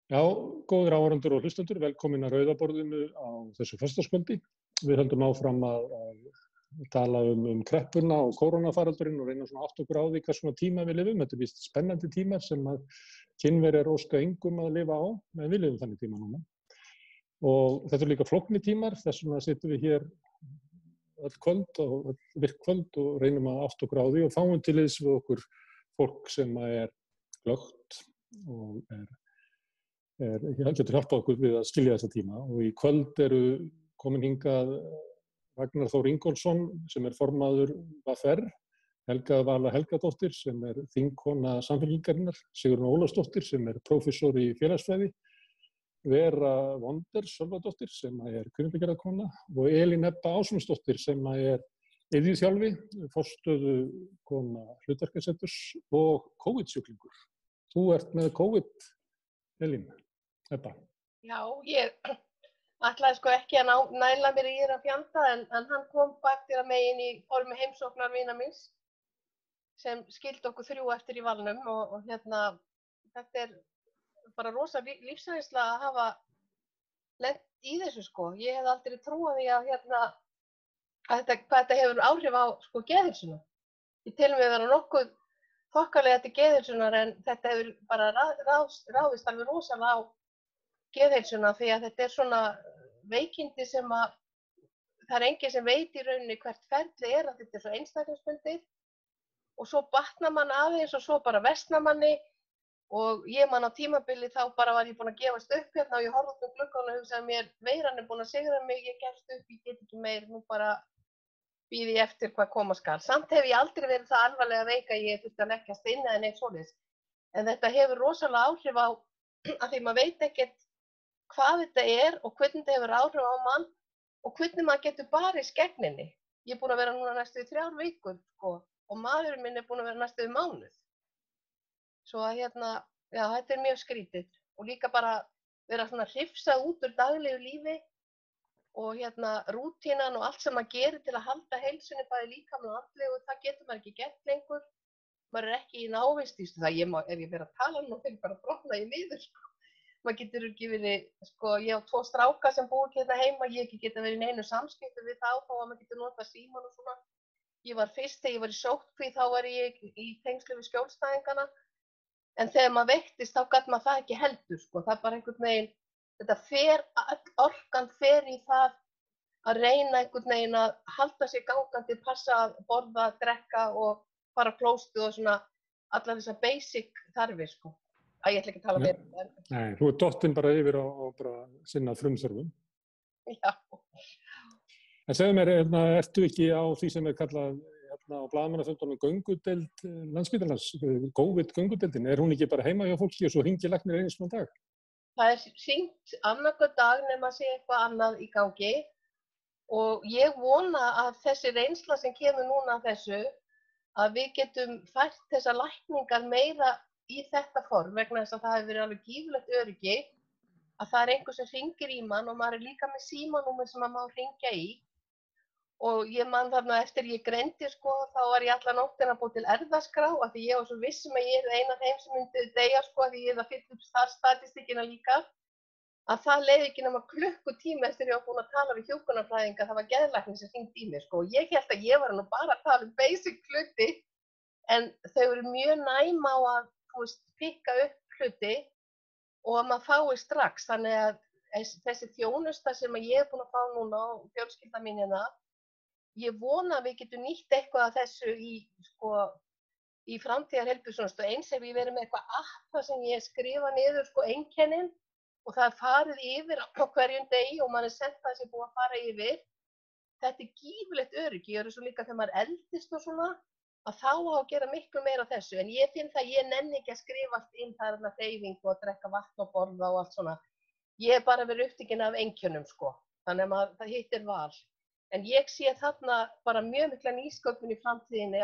Já, góðir áhorfendur og hlustendur, velkomin að Rauðaborðinu á þessu föstudagskvöldi. Við höldum áfram að tala um kreppuna og kórónufaraldurinn og reyna svona átta okkur á því hvað svona tíma við lifum. Þetta víst spennandi tímar sem að Kínverjar óska engum að lifa á, en við lifum þannig tíma núna. Og þetta líka flóknir tímar, þess vegna sittum við hér öll kvöld og virk kvöld og reynum að átta okkur á því og fáum til liðs við okkur fólk sem er glöggt og getur hjálpað okkur við að skilja þessa tíma. Og í kvöld eru komin hingað Ragnar Þór Ingólfsson sem er formaður VR, Helga Vala Helgadóttir sem er þingkona Samfylkingarinnar, Sigrún Ólafsdóttir sem er prófessor í félagsfræði, Vera Wonder Sölvadóttir sem er kvikmyndagerðarkona og Elín Ebba Ásmundsdóttir sem er iðjuþjálfi, forstöðukona Hlutverkaseturs og COVID-sjúklingur. Þú ert með COVID, Elín Ebba. Já, ég ætlaði ekki að næla mér í að fjanda en hann kom baktir að megin í formi heimsóknar vina míns sem skildi okkur 3 eftir í valnum og þetta er bara rosa lífsreynsla að hafa lent í þessu Ég hef aldrei trúað því að hvað þetta hefur áhrif á geðheilsuna. Ég tel mig vera nokkuð þokkalega til geðheilsunar en þetta hefur bara ráðist alveg rosalega á geðheilsuna því að þetta er svona veikindi sem að það er enginn sem veit í rauninni hvert ferli að þetta er svo einstaklingsbundið og svo batnar mann aðeins og svo bara versnar manni og ég man á tímabili þá bara var ég búin að gefast upp og ég horfði út um gluggann og hugsaði mér veiran er búin að sigra mig, ég gefst upp, ég get ekki meir, nú bara bíð ég eftir hvað koma skal. Samt hef ég aldrei verið það alvarlega veik að ég þurfti að leggjast inn eða neitt svoleiðis. En þetta hefur rosalega áhrif á að því maður veit ekkert hvað þetta er og hvernig þetta hefur áhrif á mann og hvernig maður getur barist gegn henni. Ég er búin að vera núna næstu 3 vikur og maðurinn minn er búin að vera næstu mánuð. Svo að já, þetta er mjög skrítið og líka bara vera svona hrifsað út úr daglegu lífi og rútínan og allt sem maður gerir til að halda heilsunni bæði líkamlega og andlegu, það getur maður ekki gert lengur. Maður er ekki í návist í það, ef ég verið að tala nú fyrir bara brotna í niður Maður getur ekki verið, ég á 2 stráka sem búa ekki heima, ég ekki geta verið í neinu samskipti við þá að maður getur notað símann og svona. Ég var fyrst þegar ég var í sóttkví, þá var ég í tengslu við skjólstæðingana. En þegar maður veiktist, þá gat maður það ekki heldur, Það er bara einhvern veginn, orkan fer í það að reyna einhvern veginn að halda sig gangandi, passa að borða, drekka og fara á klóstið og svona allar þessar basic þarfir, Ég ætla ekki að tala meira um það. Nei, þú ert dottinn bara yfir og bara sinna frumþörfum. Já. En segðu mér, ertu ekki á því sem kallað á blaðamannafundunum göngudeild Landspítalans, COVID-göngudeildin, hún ekki bara heima hjá fólki og svo hringir læknir einu svona dag? Það er hringt annarkvöld dag nema að sé eitthvað annað í gangi og ég vona að þessi reynsla sem kemur núna af þessu, að við getum fært þessar lækningar meira í þetta form vegna þess að það hefur verið alveg gífurlegt öryggi að það er einhver sem hringir í mann og maður er líka með símanúmer sem maður má hringja í og ég man þarna eftir ég greindi þá var ég alla nóttina að búa til erfðaskrá af því ég var svo viss að ég er ein af þeim sem myndi deyja því ég er að fylla upp statistíkina líka að það leið ekki nema klukkutími eftir ég var búin að tala við hjúkrunarfræðinga það var geðlæknir sem hringdi í mig og ég hélt að ég var nú bara að tala um basic hluti en þau eru mjög næm á að pikka upp hluti og að maður fái strax þannig að þessi þjónusta sem ég er búin að fá núna og fjölskylda mín ég vona að við getum nýtt eitthvað af þessu í framtíðarheilbrigðisþjónustu eins ef ég verið með eitthvað app þar sem ég skrifa niður einkennin og það er farið yfir á hverjum degi og maður er sent það sem búið að fara yfir þetta er gífurlegt öryggi ég er svo líka þegar maður eldist og svona að þá á að gera miklu meira af þessu en ég finn það að ég nenni ekki að skrifa allt inn það er hreyfing og að drekka vatn og borða og allt svona ég er bara verið upptekin af einkennum þannig að það hittir val en ég sé þarna bara mjög mikla nýsköpun í framtíðinni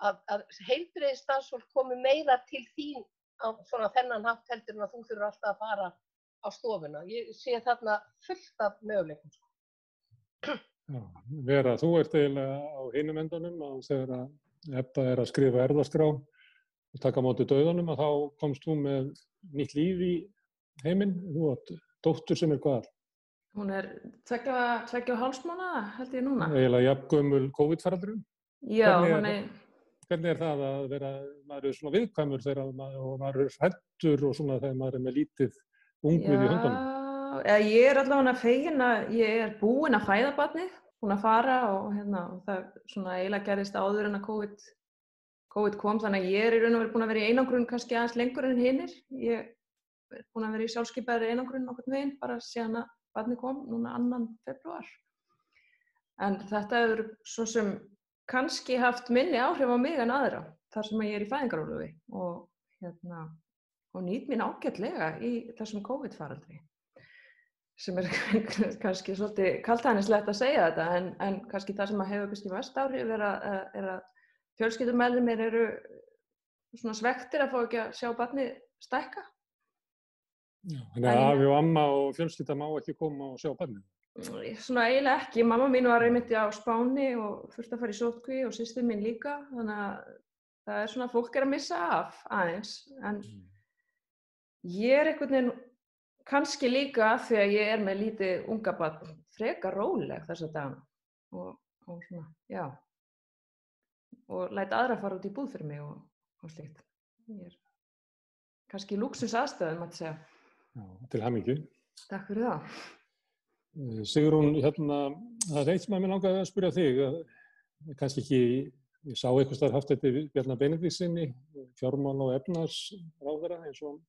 að heilbrigðisstarfsfólk komi meira til þín á svona þennan hátt heldur en að þú þurfir alltaf að fara á stofuna ég sé þarna fullt af möguleikum Já, Vera, þú ert eiginlega á hinum endanum og þegar Ebba er að skrifa erfðaskrá taka á móti dauðanum að þá komst þú með nýtt líf í heiminn. Þú átt dóttur sem hvað? Hún 2,5 mánaða held ég núna. Eiginlega jafngömul COVID-faraldurinn. Já, Hvernig það að maður svona viðkvæmur þegar maður hræddur og svona þegar maður með lítið ungvið í höndunum? Já, ég allavega fegin að ég búin að fæða barnið, búin að fara og það svona eiginlega gerðist áður en að COVID kom, þannig að ég í raun og veru búin að vera í einangrun kannski aðeins lengur en hinir. Ég búin að vera í sjálfskipaðri einangrun nokkurn veginn bara síðan að barnið kom núna 2. febrúar. En þetta hefur svo sem kannski haft minni áhrif á mig en aðra þar sem ég í fæðingarorlofi og nýt mín ágætlega í þessum COVID-faraldri sem kannski svolítið kaldhæðnislegt að segja þetta en kannski það sem hefur kannski mest áhrif er að fjölskyldumeðlimir eru svona svekktir að fá ekki að sjá barnið stækka. Já, þannig að afi og amma og fjölskylda má ekki koma og sjá barnið? Svona eiginlega ekki. Mamma mín var einmitt á Spáni og þurfti að fara í sóttkví og systir mín líka, þannig að það er svona fólk að missa af aðeins, en ég einhvern veginn kannski líka því að ég með lítið unga barn frekar róleg þessa dagana og svona, já, og læt aðra fara út í búð fyrir mig og slíkt. Ég kannski í lúxus aðstæðum, mætti segja. Já, til hamingju. Takk fyrir það. Sigrún, það er eitt sem að mér langaði að spyrja þig, kannski ekki, ég sá einhvers staðar haft þetta Bjarna Benediktssyni, fjármála- og efnahagsráðherra eins og hann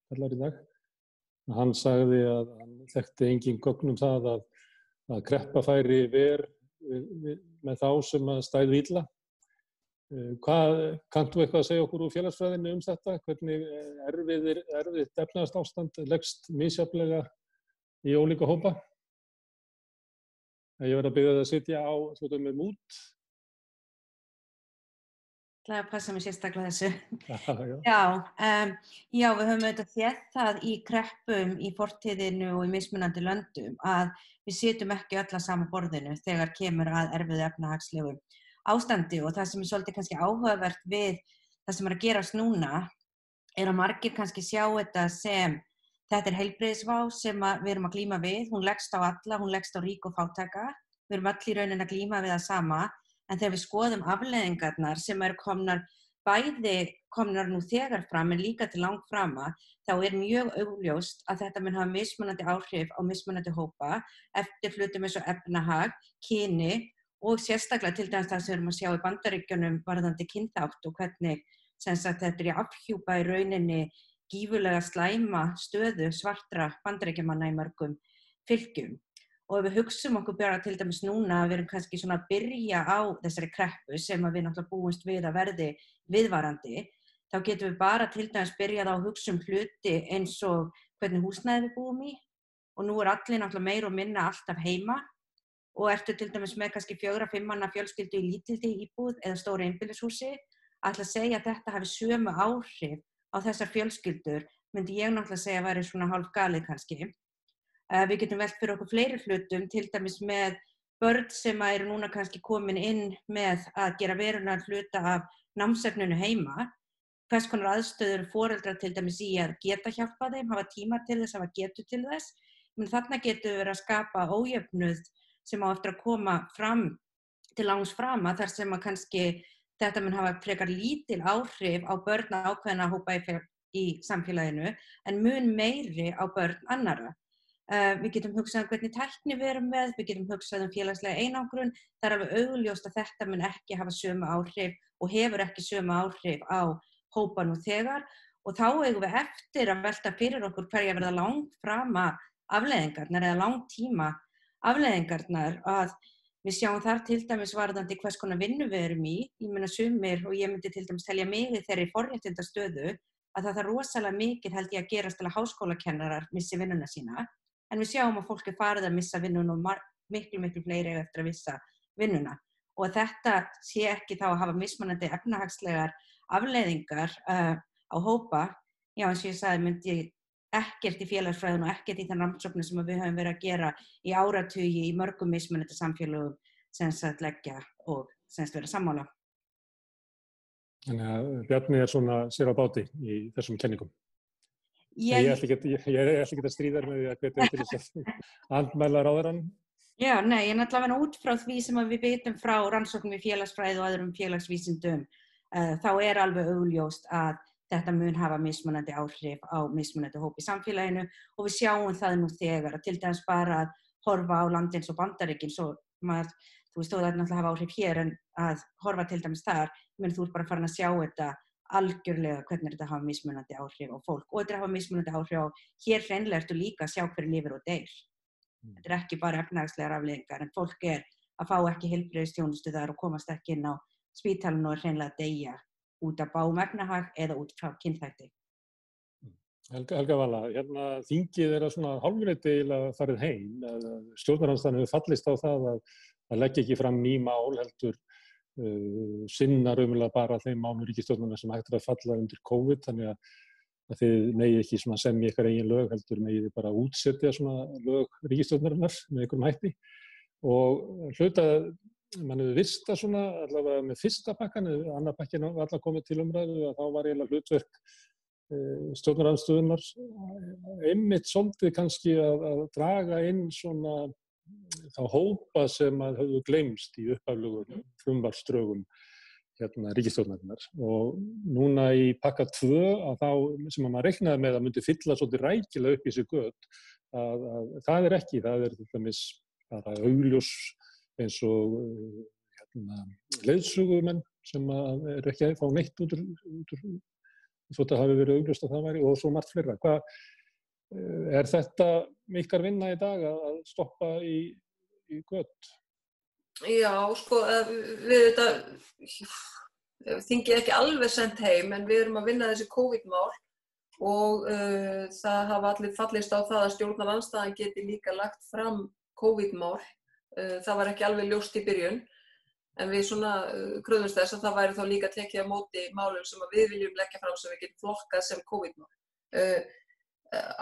kallar í dag. Hann sagði að hann þekkti engin gögn það að kreppa færi með þá sem að stæðu illa. Kannt þú eitthvað að segja okkur úr félagsfræðinni þetta? Hvernig erfitt efnahagsástand leggst misjafnlega í ólíka hópa? Ég verð að biðja það að sitja á með mút. Það að passa mig sérstaklega þessu. Já, við höfum auðvitað séð það í kreppum í fortíðinu og í mismunandi löndum að við sitjum ekki öll að sama borðinu þegar kemur að erfiðu efnahagslegu ástandi, og það sem er svolítið kannski áhugavert við það sem er að gerast núna er að margir kannski sjá þetta sem þetta er heilbrigðisvá sem við erum að glíma við, hún leggst á alla, hún leggst á rík og fátæka, við erum öll í rauninni að glíma við það sama, en þegar við skoðum afleiðingarnar sem eru komnar nú þegar fram en líka til langt frama, þá er mjög augljóst að þetta mun hafa mismunandi áhrif á mismunandi hópa eftir hlutum eins og efnahag, kyni og sérstaklega til dæmis það sem við erum að sjá í Bandaríkjunum varðandi kynþátt og hvernig þetta er í afhjúpa í rauninni gífurlega slæma stöðu svartra Bandaríkjamanna í mörgum fylkjum. Og ef við hugsum okkur bara til dæmis núna að við erum kannski svona að byrja á þessari kreppu sem við náttúrulega búumst við að verði viðvarandi, þá getum við bara til dæmis byrjað á að hugsa hluti eins og hvernig húsnæði við búum í, og nú allir náttúrulega meira og minna alltaf heima, og ertu til dæmis með kannski 4-5 manna fjölskyldu í lítilli íbúð eða stóru einbýlishúsi, ætla að segja að þetta hafi sömu áhrif á þessar fjölskyldur, myndi ég náttúrulega segja að væri svona hálf galið kannski. Við getum velt fyrir okkur fleiri hlutum, til dæmis með börn sem eru núna kannski komin inn með að gera verulega hluta af námsefninu heima. Hvers konar aðstöður foreldrar til dæmis í að geta hjálpa þeim, hafa tíma til þess, hafa getu til þess. Men þarna getur við verið að skapa ójöfnuð sem á eftir að koma fram til langs frama, þar sem að kannski þetta mun hafa frekar lítil áhrif á börn ákveðna hópa í samfélaginu en mun meiri á börn annarra. Við getum hugsað hvernig tækni við erum með, við getum hugsað félagslega einangrun, það er alveg augljóst að þetta mun ekki hafa sömu áhrif og hefur ekki sömu áhrif á hópa nú þegar, og þá eigum við eftir að velta fyrir okkur hverja verða langframa afleiðingarnar eða langtíma afleiðingarnar, að við sjáum þar til dæmis varðandi hvers konar vinnu við erum í. Ég meina sumir, og ég myndi til dæmis telja mig í þeirri forréttindastöðu, að það rosalega mikið held ég að gerast til að háskólakennarar missi vinnuna sína, en við sjáum að fólk farið að missa vinnuna og miklu fleiri eftir að missa vinnuna. Og þetta sé ekki þá að hafa mismunandi efnahagslegar afleiðingar á hópa. Já, eins og ég sagði, myndi ég ekkert í félagsfræðinu og ekkert í þann rannsóknum sem við höfum verið að gera í áratugi í mörgum mismunandi samfélögum sem leggja og vera sammála. Þannig að Bjarni svona sér á báti í þessum kenningum. Ég ætla ekki að stríða með því að hvetja til þess að andmæla ráðherrann. Já, nei, en allavega út frá því sem við vitum frá rannsóknum í félagsfræði og öðrum félagsvísindum, þá alveg augljóst að þetta mun hafa mismunandi áhrif á mismunandi hóp í samfélaginu og við sjáum það nú þegar að til dæmis bara að horfa á land eins og Bandaríkin, svo maður, þú veist, það náttúrulega hafa áhrif hér en að horfa til dæmis þar, menn þú bara farin að sjá þetta algjörlega hvernig þetta hafa mismunandi áhrif á fólk og þetta hafa mismunandi áhrif á, hér hreinlega ertu líka að sjá hver lifir og deyr. Þetta ekki bara efnahagslegar afleiðingar en fólk að fá ekki heilbrigðisþjónustu þar og komast ekki inn á spítalinn og hreinlega að deyja út af bágum efnahag eða út frá kynþætti. Helga Vala, þingið svona hálfleiti farið heim. Stjórnarandstaðan hefur fallist á það að leggja ekki fram ný mál heldur sinna raunverulega bara þeim málum ríkisstjórnarinnar sem hægt að falla undir COVID, þannig að þið megi ekki semja ykkar eigin lög heldur megi þið bara útsetja svona lög ríkisstjórnarinnar með einhverjum hætti og hluta mann hefur vista svona allavega með fyrsta pakkan, annar pakkin var allar komið til umræðu að þá var eiginlega hlutverk stjórnarandstöðunnar einmitt svolítið kannski að draga inn svona þá hópa sem að höfðu gleymst í upphaflegum frumvarpsdrögum ríkisstjórnarinnar og núna í pakka 2 að þá sem að maður reiknaði með að myndi fylla svolítið rækilega upp í sig göt að það ekki, það til dæmis bara augljós eins og leiðsögumenn sem að ekki að fá neitt út úr þótt að hafi verið augljóst að það væri og svo margt fleira. Þetta ykkar vinna í dag að stoppa í göt? Já, sko, við þetta þingið ekki alveg sent heim en við erum að vinna þessi COVID-mál og það hafa allir fallist á það að stjórnarandstaðan geti líka lagt fram COVID-mál. Það var ekki alveg ljóst í byrjun en við svona kröfumst þess að það væri þá líka tekið á móti málum sem að við viljum leggja fram sem við getum flokkað sem COVID-mál.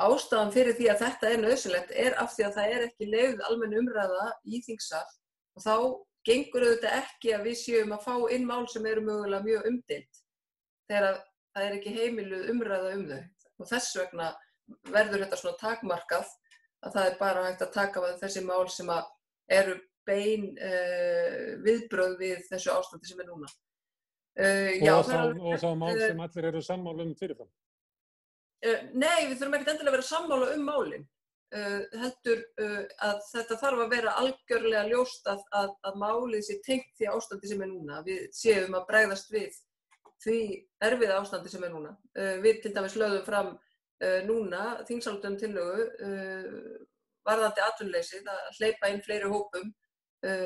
Ástæðan fyrir því að þetta nauðsynlegt af því að það ekki leyfð almenn umræða í þingsal og þá gengur auðvitað ekki að við séum að fá inn mál sem eru mögulega mjög umdeild þegar það ekki heimiluð umræða um þau og þess vegna verður þetta svona takmarkað að það bara hægt að taka þessi mál sem að eru bein viðbrögð við þessu ástandi sem núna. Og þá mál sem allir eru sammála fyrirfram? Nei, við þurfum ekkert endilega að vera sammála málin. Heldur að þetta þarf að vera algjörlega ljóst að málið sé tengt því ástandi sem núna. Við séum að bregðast við því erfiða ástandi sem núna. Við til dæmis lögðum fram núna þingsályktunartillögu varðandi atvinnuleysið að hleypa inn fleiri hópum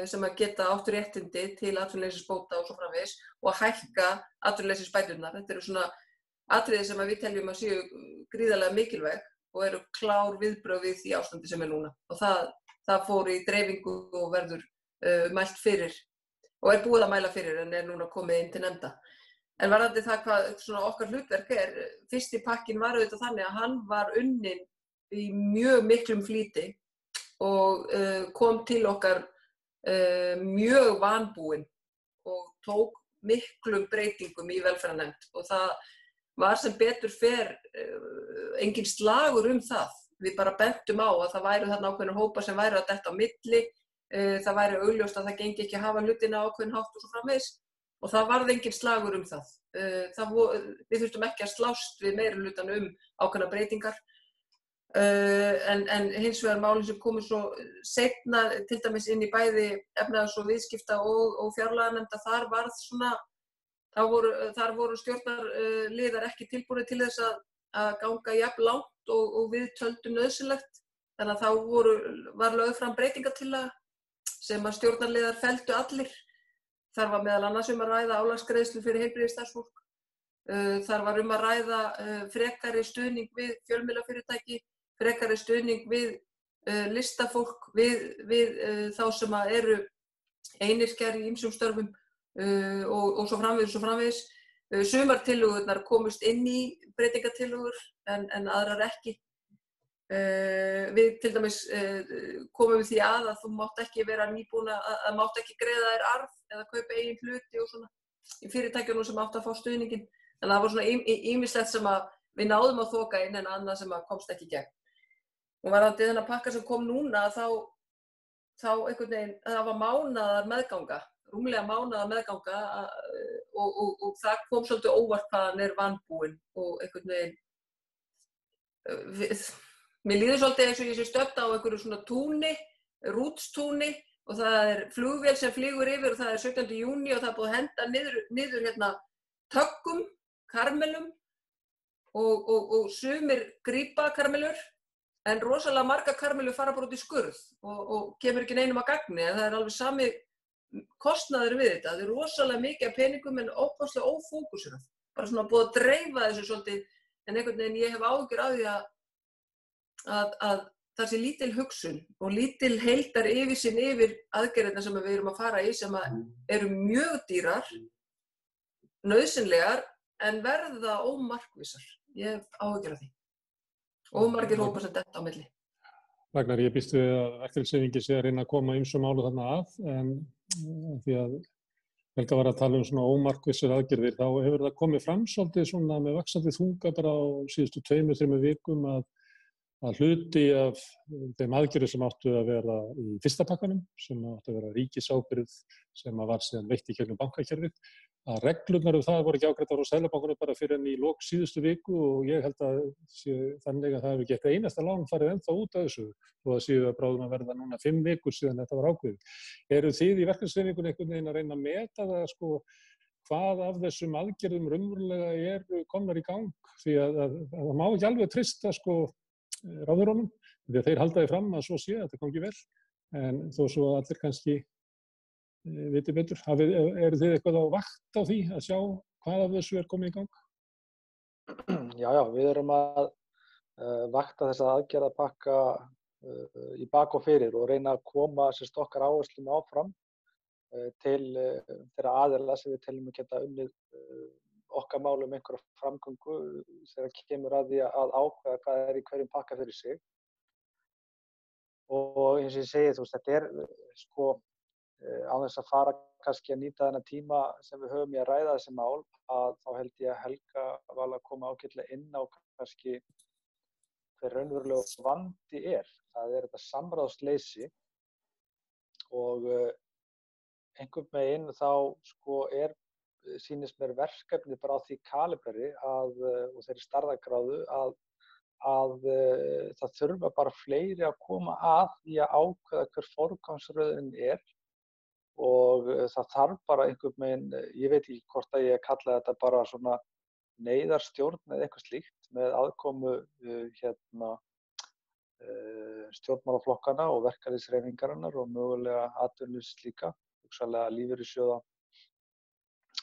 sem að geta átt réttindi til atvinnuleysisbóta og svo framvegis og að hækka atvinnuleysisbæturnar. Þetta eru svona atriði sem við teljum að séu gríðarlega mikilvæg og eru klár viðbrögð við því ástandi sem núna. Og það fór í dreifingu og verður mælt fyrir og búið að mæla fyrir en núna komið inn til nefnda. En varðandi það hvað svona okkar hlutverk fyrsti pakkinn var auðvitað þannig að hann var unninn í mjög miklum flýti og kom til okkar mjög vanbúinn og tók miklum breytingum í velferðarnefnd og það var sem betur fer engin slagur það. Við bara bentum á að það væru þarna ákveðnir hópar sem væru að detta á milli, það væri augljóst að það gengi ekki að hafa hlutina á ákveðinn hátt og svo framvegis og það varð engin slagur það. Við þurftum ekki að slást við meirihlutann ákveðnar breytingar en hins vegar málin sem komu svo seinna til dæmis inn í bæði efnahags- og viðskipta og fjárlaganefnda þar varð svona þar voru stjórnarliðar ekki tilbúnir til þess að ganga jafn langt og við töldum nauðsynlegt. Þannig að þá var lögð fram breytingartillaga sem að stjórnarliðar felldu allir. Þar var meðal annars að ræða álagsgreiðslu fyrir heilbrigðisstarfsfólk. Þar var að ræða frekari stuðning við fjölmiðlafyrirtæki, frekari stuðning við listafólk, við þá sem eru einyrkjar í ýmsum störfum. Og svo framvegis. Sumar tillögurnar komust inn í breytingatillögur en aðrar ekki. Við til dæmis komum við því að þú mátt ekki vera nýbúin að mátt ekki greiða þér arð eða kaupa eigin hluti og svona. í fyrirtækjunum sem áttu að fá stuðninginn. En það var svona ýmislegt sem að við náðum að þoka inn en annað sem að komst ekki í gegn. Og varðandi þennan pakka sem kom núna þá einhvern veginn, það var mánaðar meðganga, rúmlega mánaðar meðganga og það kom svolítið óvart hvað hann vanbúinn og einhvern veginn, mér líður svolítið eins og ég sé stödd á einhverju svona túni, rútstúni og það flugvél sem flýgur yfir og það 17. júní og það búið að henda niður hérna töggum, karmelum og sumir grípa karmelur en rosalega marga karmelur fara bara út í skurð og kemur ekki neinum að gagni en það alveg sami kostnaður við þetta. Það rosalega mikið af peningum en óbáslega ófókusirað. Bara svona búið að dreifa þessu svolítið en einhvern veginn ég hef áhyggjur af því að það sé lítil hugsun og lítil heildar yfirsýn yfir aðgerðirnar sem við erum að fara í sem eru mjög dýrar, nauðsynlegar en verða ómarkvissar. Ég hef áhyggjur af því. Ómargir hópar sem detta á milli. Ragnar, ég býst við að verkalýðshreyfingin sé að reyna að koma ýmsum málum þarna að en því að Helga var að tala svona ómarkvissar aðgerðir þá hefur það komið fram svolítið svona með vaxandi þunga bara á síðustu 2-3 vikum að hluti af þeim aðgerðir sem áttu að vera í fyrsta pakkanum sem áttu að vera ríkisábyrgð sem var síðan veitt í gegnum bankakerfið að reglurnar það voru ekki ágreiddar á Seðlabankanum bara fyrir en í lok síðustu viku og ég held að þannig að það hefur ekki eitt einasta lán farið ennþá út af þessu og það séu að bráðum að verða núna 5 vikur síðan þetta var ákveðið. Eru þið í verkalýðshreyfingunni einhvern veginn að reyna að meta það sko hvað af þessum aðgerðum raunverulega eru komnar í gang því að það má ekki alveg treysta sko ráðherrunum því að þeir halda því fram að svo sé að þetta gangi vel en þó svo að allir kannski viti betur. Eru þið eitthvað á vakt á því að sjá hvað af þessu komið í gang? Já, við erum að vakta þessa aðgerðapakka í bak og fyrir og reyna að koma okkar áherslum áfram til þeirra aðila sem við teljum að geta unnið okkar málum einhverja framgöngu þegar kemur að því að ákveða hvað í hverjum pakka fyrir sig. Og eins og ég segi, þetta sko á þess að fara kannski að nýta þennan tíma sem við höfum í að ræða þessi mál að þá held ég að Helga var að koma ágætlega inn á kannski hver raunverulegur vandi það þetta samráðsleysi og einhvern veginn þá sko sýnist mér verkefni bara á því kaliberi og þeirri stærðargráðu að það þurfa bara fleiri að koma að í að ákveða hver forgangsröðin og það þarf bara einhvern veginn, ég veit ekki hvort að ég kalla þetta bara svona neyðarstjórn eða eitthvað slíkt með aðkomu stjórnmálaflokkana og verkalýðshreyfingarinnar og mögulega atvinnulífs líka, hugsanlega lífeyrissjóða,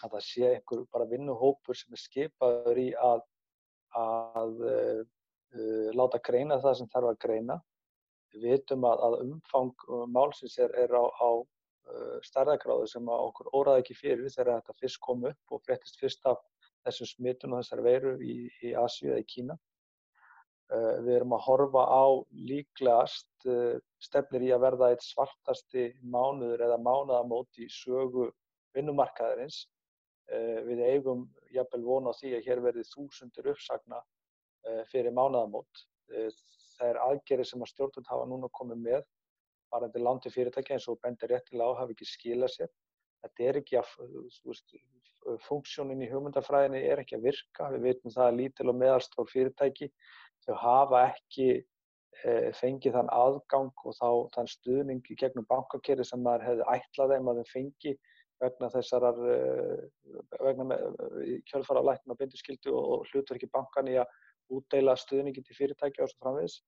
að það sé einhver bara vinnuhópur sem skipaður í að láta greina það sem þarf að greina. Við vitum að umfang málsins á stærðargráðu sem okkur óraði ekki fyrir þegar þetta fyrst kom upp og fréttist fyrst af þessum smitun og þessar veiru í Asíu eða í Kína. Við erum að horfa á líklegast stefnir í að verða eitt svartasti mánuður eða mánaðamót í sögu vinnumarkaðarins. Við eigum jafnvel von á því að hér verði þúsundir uppsagna fyrir mánaðamót. Það aðgerðir sem að stjórnvöld hafa núna komið með varðandi lán til fyrirtækja eins og bendir réttilega á hafi ekki skilað sér. Þetta ekki funksjónin í hugmyndafræðinni ekki að virka. Við vitum það að lítil og meðalstór fyrirtæki þau hafa ekki fengið þann aðgang og þann stuðning í gegnum bankakerfið sem maður hefði ætlað þeim að þeim fengi vegna kjölfar af lækkun á bindiskyldu og hlutverki bankanna í að útdeila stuðningi til fyrirtækja og svo framvegis.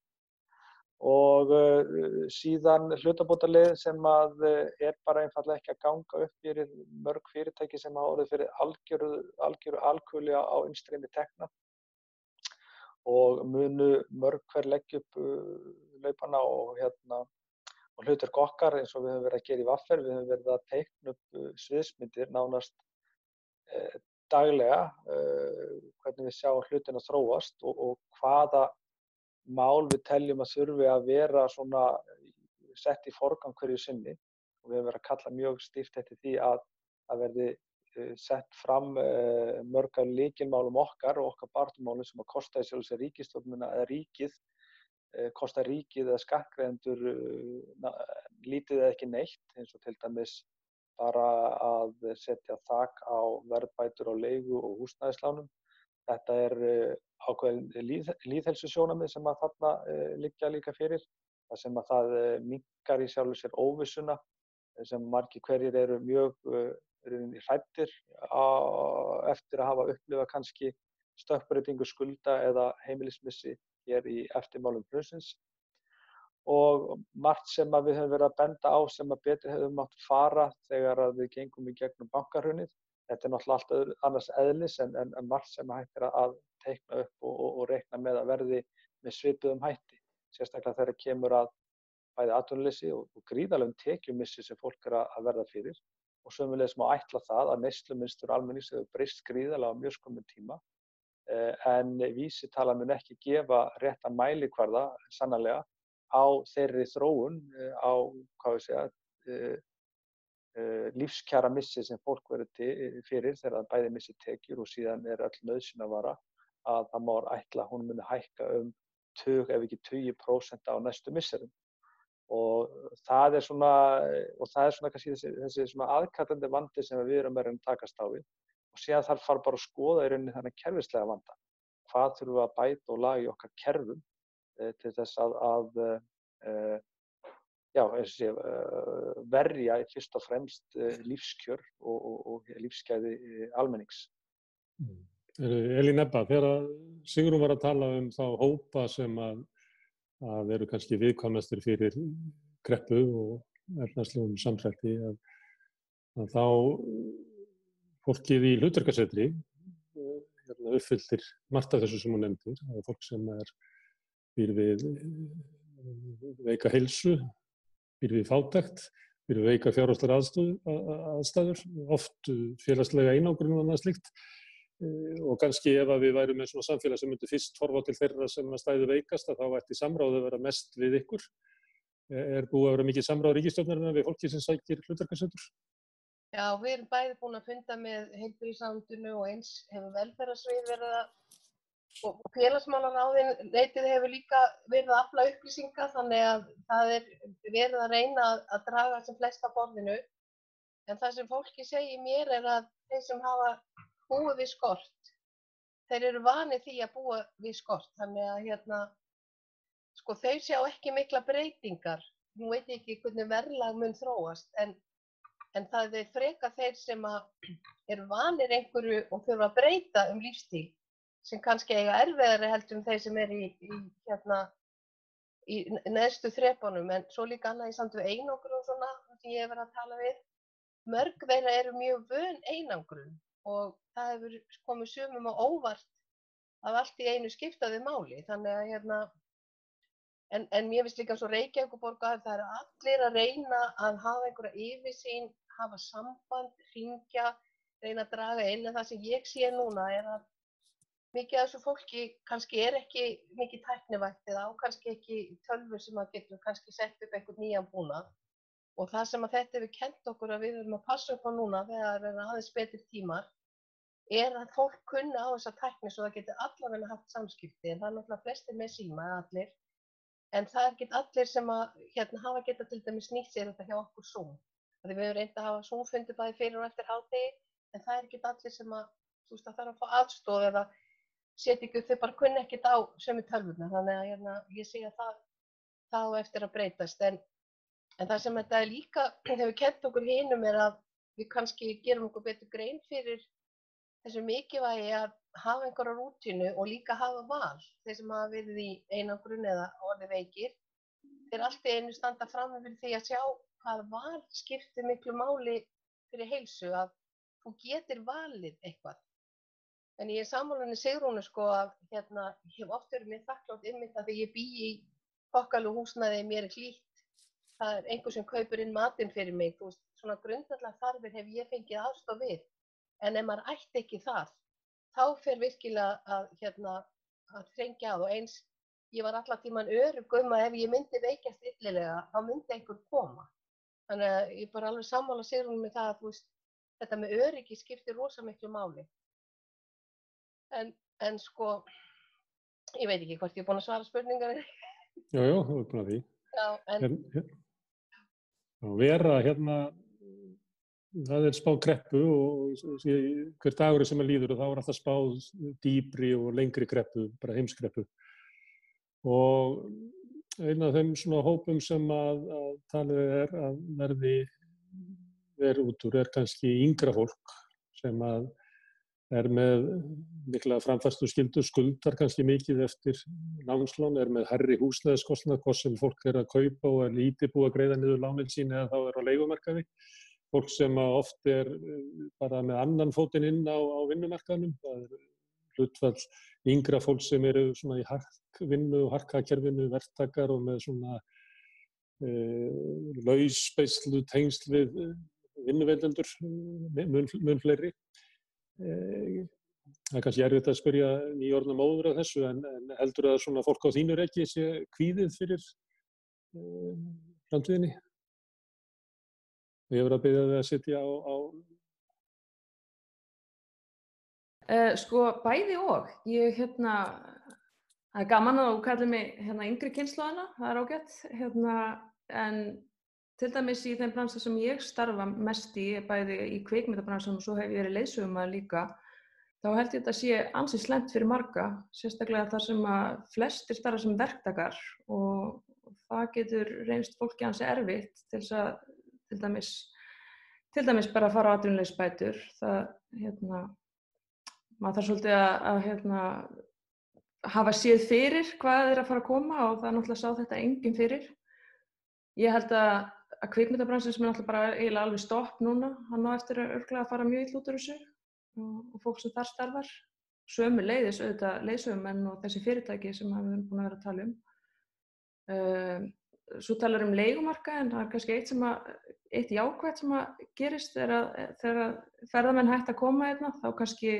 Og síðan hlutabótaleið sem bara einfaldlega ekki að ganga upp fyrir mörg fyrirtæki sem hafa orðið fyrir algjöru alkuli á innstreymi tekna og munu mörg hver leggja upp laupana og hlutverk okkar eins og við höfum verið að gera í VR. Við höfum verið að teikna upp sviðsmyndir nánast daglega hvernig við sjáum hlutina þróast og hvaða mál við teljum að þurfi að vera svona sett í forgang hverju sinni og við höfum verið að kalla mjög stíft eftir því að það verði sett fram mörg af lykilmálum okkar og okkar baráttumálum sem að kosta í sjálfu sér ríkisstofnunina eða ríkið, kosta ríkið eða skattgreiðendur lítið eða ekki neitt, eins og til dæmis bara að setja þak á verðbætur á leigu og húsnæðislánum. Þetta ákveðin lýðheilsusjónarmið sem að þarna liggja líka fyrir, þar sem að það minnkar í sjálfu sér óvissuna sem margir hverjir eru mjög hræddir eftir að hafa upplifað kannski stökkbreytingu skulda eða heimilismissi hér í eftirmálum hrunsins. Og margt sem að við höfum verið að benda á sem að betur hefðum mátt fara þegar að við gengum í gegnum bankahrunið. Þetta náttúrulega allt annars eðlis en margt sem hægt að teikna upp og reikna með að verði með svipuðum hætti. Sérstaklega þegar kemur að bæði atvinnuleysi og gríðarlegum tekjumissi sem fólk að verða fyrir. Og sömuleiðis má ætla það að neyslumynstur almennings hefur breyst gríðarlega á mjög skömmum tíma. En vísitala mun ekki gefa réttan mælikvarða sannarlega á þeirri þróun, á lífskjaramissi sem fólk verður fyrir þegar það bæði missi tekjur og síðan öll nauðsynjavara að það má ætla að hún muni hækka tug ef ekki 20% á næstu misserum. Og það svona kannski þessi svona aðkallandi vandi sem við erum að takast á við. Og síðan þarf bara að skoða í rauninni þannig kerfislega vanda. Hvað þurfum við að bæta og laga í okkar kerfum til þess að verja fyrst og fremst lífskjör og lífsgæði almennings. Elín Ebba, þegar Sigrún var að tala þá hópa sem að eru kannski viðkvæmastir fyrir kreppu og efnahagslegum samdrætti, að þá fólkið í hlutverkasetri uppfyllir margt af þessu sem hún nefndir. Það fólk sem býr við veika heilsu, býr við fátækt, býr við veika fjárhagslegar aðstæður, oft félagslega einangrun og annað slíkt. Og kannski ef við værum með svona samfélag sem myndi fyrst horfa til þeirra sem stæðu veikast, þá ætti samráð að vera mest við ykkur. Búið að vera mikið samráð ríkisstjórnarinnar við fólki sem sækir hlutverkasetur? Já, við erum bæði búin að funda með heilbrigðisráðuneytinu og eins hefur velferðarsvið verið og félagsmálaráðuneytið hefur líka verið að afla upplýsinga, þannig að það verið að reyna að draga sem flest af borðinu. En það sem fólki segir mér að þeir sem hafa búið við skort, þeir eru vanir því að búa við skort, þannig að þeir sjá ekki mikla breytingar. Nú veit ég ekki hvernig verðlag mun þróast, en það freka þeir sem eru vanir einhverju og þurfa að breyta lífstíl, sem kannski eiga erfiðari heldur þeir sem eru í neðstu þrepunum, en svo líka annað í samt við einangrun og svona, sem ég hef verið að tala við. Mörg þeirra eru mjög vön einangrun og það hefur komið sumum á óvart að allt í einu skiptaði máli, þannig að en mér finnst líka svo Reykjavíkurborg að það eru allir að reyna að hafa einhverja yfirsýn, hafa samband, hringja, reyna að draga inn, en það sem ég sé núna að mikið af þessu fólki kannski ekki mikið tæknivætt eða kannski ekki tölvur sem að getur kannski sett upp einhvern nýjan búnað. Og það sem að þetta hefur kennt okkur að við erum að passa upp á núna þegar það eru aðeins betri tímar, að fólk kunni á þessa tækni svo það getur allavega haft samskipti, en það náttúrulega flestir með síma eða allir. En það ekki allir sem að hafa getað til dæmis nýtt sér þetta hjá okkur Zoom. Við höfum reynt að hafa Zoom-fundi bæði fyrir og eftir hádegi, en það ekki allir sem að þarf að fá aðstoð eða setja ekki upp, þau bara kunni ekkert á sömu tölvurnar. Þannig að ég sé að það á eftir að breytast. En það sem þetta líka hefur kennt okkur hinum að við kannski gerum okkur betur grein fyrir þessu mikilvægi að hafa einhverja rútínu og líka hafa val. Þeir sem hafa verið í einangrun eða orðið veikir, þeir allt í einu standa fram fyrir því að sjá hvað val skiptir miklu máli fyrir heilsu, að þú getur valið eitthvað. En ég sammála henni Sigrúnu að ég hef oft verið mér þakklátt einmitt að því ég bý í þokkalegu húsnæði, mér hlýtt. Það einhver sem kaupir inn matinn fyrir mig. Svona grundvallar þarfir hef ég fengið aðstoð við. En ef maður ætti ekki það, þá fer virkilega að þrengja að. Og eins, ég var allan tíman örugg að ef ég myndi veikjast illilega, þá myndi einhver koma. Þannig að ég bara alveg sammála Sigrúnu með það að þetta með öryggi skiptir rosa miklu máli. En sko, ég veit ekki hvort ég er búin að svara spurningar. Já, þú er búin að því. Já, Vera hérna, það spáð kreppu og hver dagur sem líður og þá alltaf spáð dýpri og lengri kreppu, bara heimskreppu. Og einn af þeim svona hópum sem að talið að verði út úr kannski yngra fólk sem að með mikla framfærsluskyldu, skuldar kannski mikið eftir námslán, með hærri húsnæðiskostnað, hvort sem fólk að kaupa og lítið búið að greiða niður lánin sín eða þá á leigumarkaði. Fólk sem oft bara með annan fótinn inn á vinnumarkaðnum. Það hlutfall yngra fólk sem eru svona í harkvinnu og harkakerfinu, verktakar og með svona lausbeislu tengsl við vinnuveitendur, mun fleiri. Það kannski erfitt að spyrja nýorðna móður af þessu, en heldur að svona fólk á þínu reki sé kvíðið fyrir framtíðinni? Ég verið að biðja þig að sitja á... Sko, bæði og. Það er gaman að þú kallir mig yngri kynslóðina, það er ágætt. En til dæmis í þeim bransa sem ég starfa mest í, bæði í kvikmyndabransanum og svo hef ég verið leiðsögumaður líka, þá held ég þetta sé ansi slæmt fyrir marga, sérstaklega þar sem að flestir starfa sem verktakar og það getur reynst fólki ansi erfitt til þess að til dæmis bara að fara á atvinnuleysisbætur. Maður þarf svolítið að hafa séð fyrir hvað að fara að koma og það náttúrulega sá þetta enginn fyrir. Ég held að kvikmyndabransin sem náttúrulega bara eiginlega alveg stopp núna, hann á eftir örugglega að fara mjög illa út úr þessu og fólk sem þar starfar. Sömuleiðis auðvitað leiðsögumenn og þessi fyrirtæki sem við erum búin að vera að tala um. Svo talar leigumarkaðinn, það er kannski eitt jákvætt sem að gerist þegar ferðamenn hægt að koma hérna, þá kannski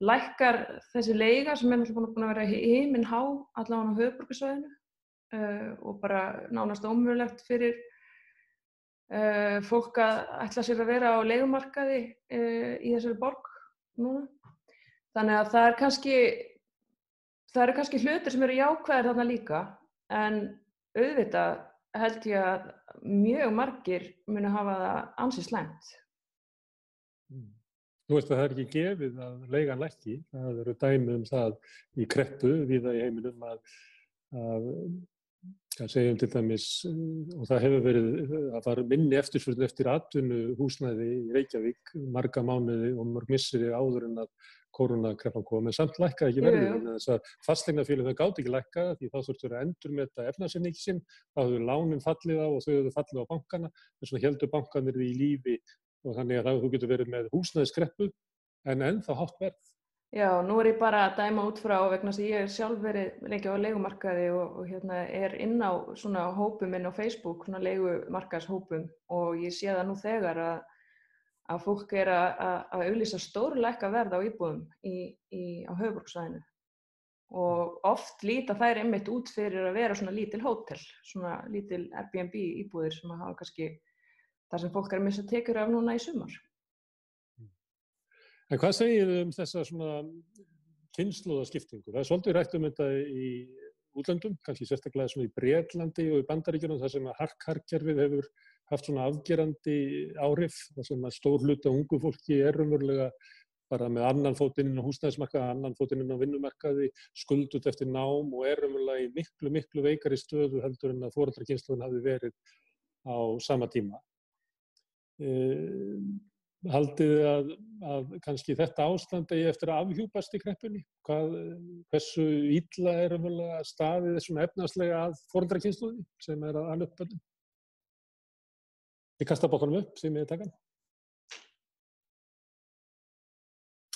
lækkar þessi leiga sem náttúrulega búin að vera himinhá allavega á höfuðborgarsvæðinu og bara nánast ómögulegt fyrir fólk að ætla sér að vera á leigumarkaði í þessari borg núna. Þannig að það eru kannski hlutir sem eru jákvæðir þarna líka, en auðvitað held ég að mjög margir munu hafa það ansi slæmt. Þú veist að það er ekki gefið að leigan lækki. Það eru dæmi það í kreppu víða í heiminum að segjum til dæmis, og það hefur verið að fara minni eftirspurn eftir atvinnuhúsnæði í Reykjavík marga mánuði og mörg misseri áður en að kórónukreppan kom, en samt lækkaði ekki verðið vegna þess að fasteignafélög gátu ekki lækkað því þá þurftu að endurmeta efnahagsreikning sinn, þá höfðu lánin fallið á og þau höfðu fallið á bankana, en svona héldu bankanir í lífi og þannig að þú getur verið með húsnæðiskreppu en ennþá hátt verð. Já, nú er ég bara að dæma út frá vegna þess að ég sjálf verið lengi á leigumarkaði og er inn á svona hópum inn á Facebook, svona leigumarkaðshópum og ég sé það nú þegar að fólk er að auglýsa stórlækka verð á íbúðum á höfuðborgarsvæðinu og oft líta þær einmitt út fyrir að vera svona lítil hótel, svona lítil Airbnb íbúðir sem að hafa kannski þar sem fólk er að missa tekjur af núna í sumar. En hvað segir þið þessa svona kynslóðaskiptingu? Það er svolítið rætt þetta í útlöndum, kannski sérstaklega svona í Bretlandi og í Bandaríkjunum, þar sem að harkkerfið hefur haft svona afgerandi áhrif, þar sem að stór hluti af ungu fólki raunverulega bara með annan fótinn inn á húsnæðismarkaði, annan fótinn inn á vinnumarkaði, skuldut eftir nám og raunverulega í miklu veikari stöðu heldur en að foreldrakynslóðin hafi verið á sama tíma. Haldið þið að kannski þetta ástand eigi eftir að afhjúpast í kreppunni? Hversu illa raunverulega staðið svona efnahagslega að foreldrakynslóðinni sem að ala upp börnin? Ég kasta boltanum upp sem ég taka.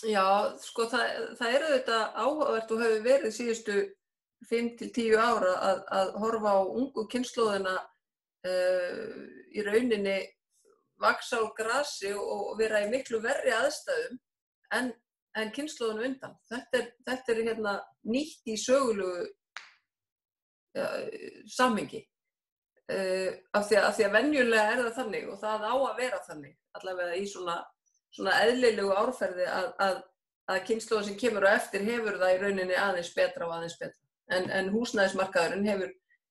Já, sko það auðvitað áhugavert og hefur verið síðustu 5 til 10 ára að horfa á ungu kynslóðina í rauninni vaxa úr grasi og vera í miklu verri aðstæðum en kynslóðinu undan. Þetta er nýtt í sögulegu samhengi. Af því að venjulega er það þannig og það á að vera þannig, allavega í svona svona eðlilegu árferði að kynslóðin sem kemur á eftir hefur það í rauninni aðeins betra og aðeins betra. En húsnæðismarkaðurinn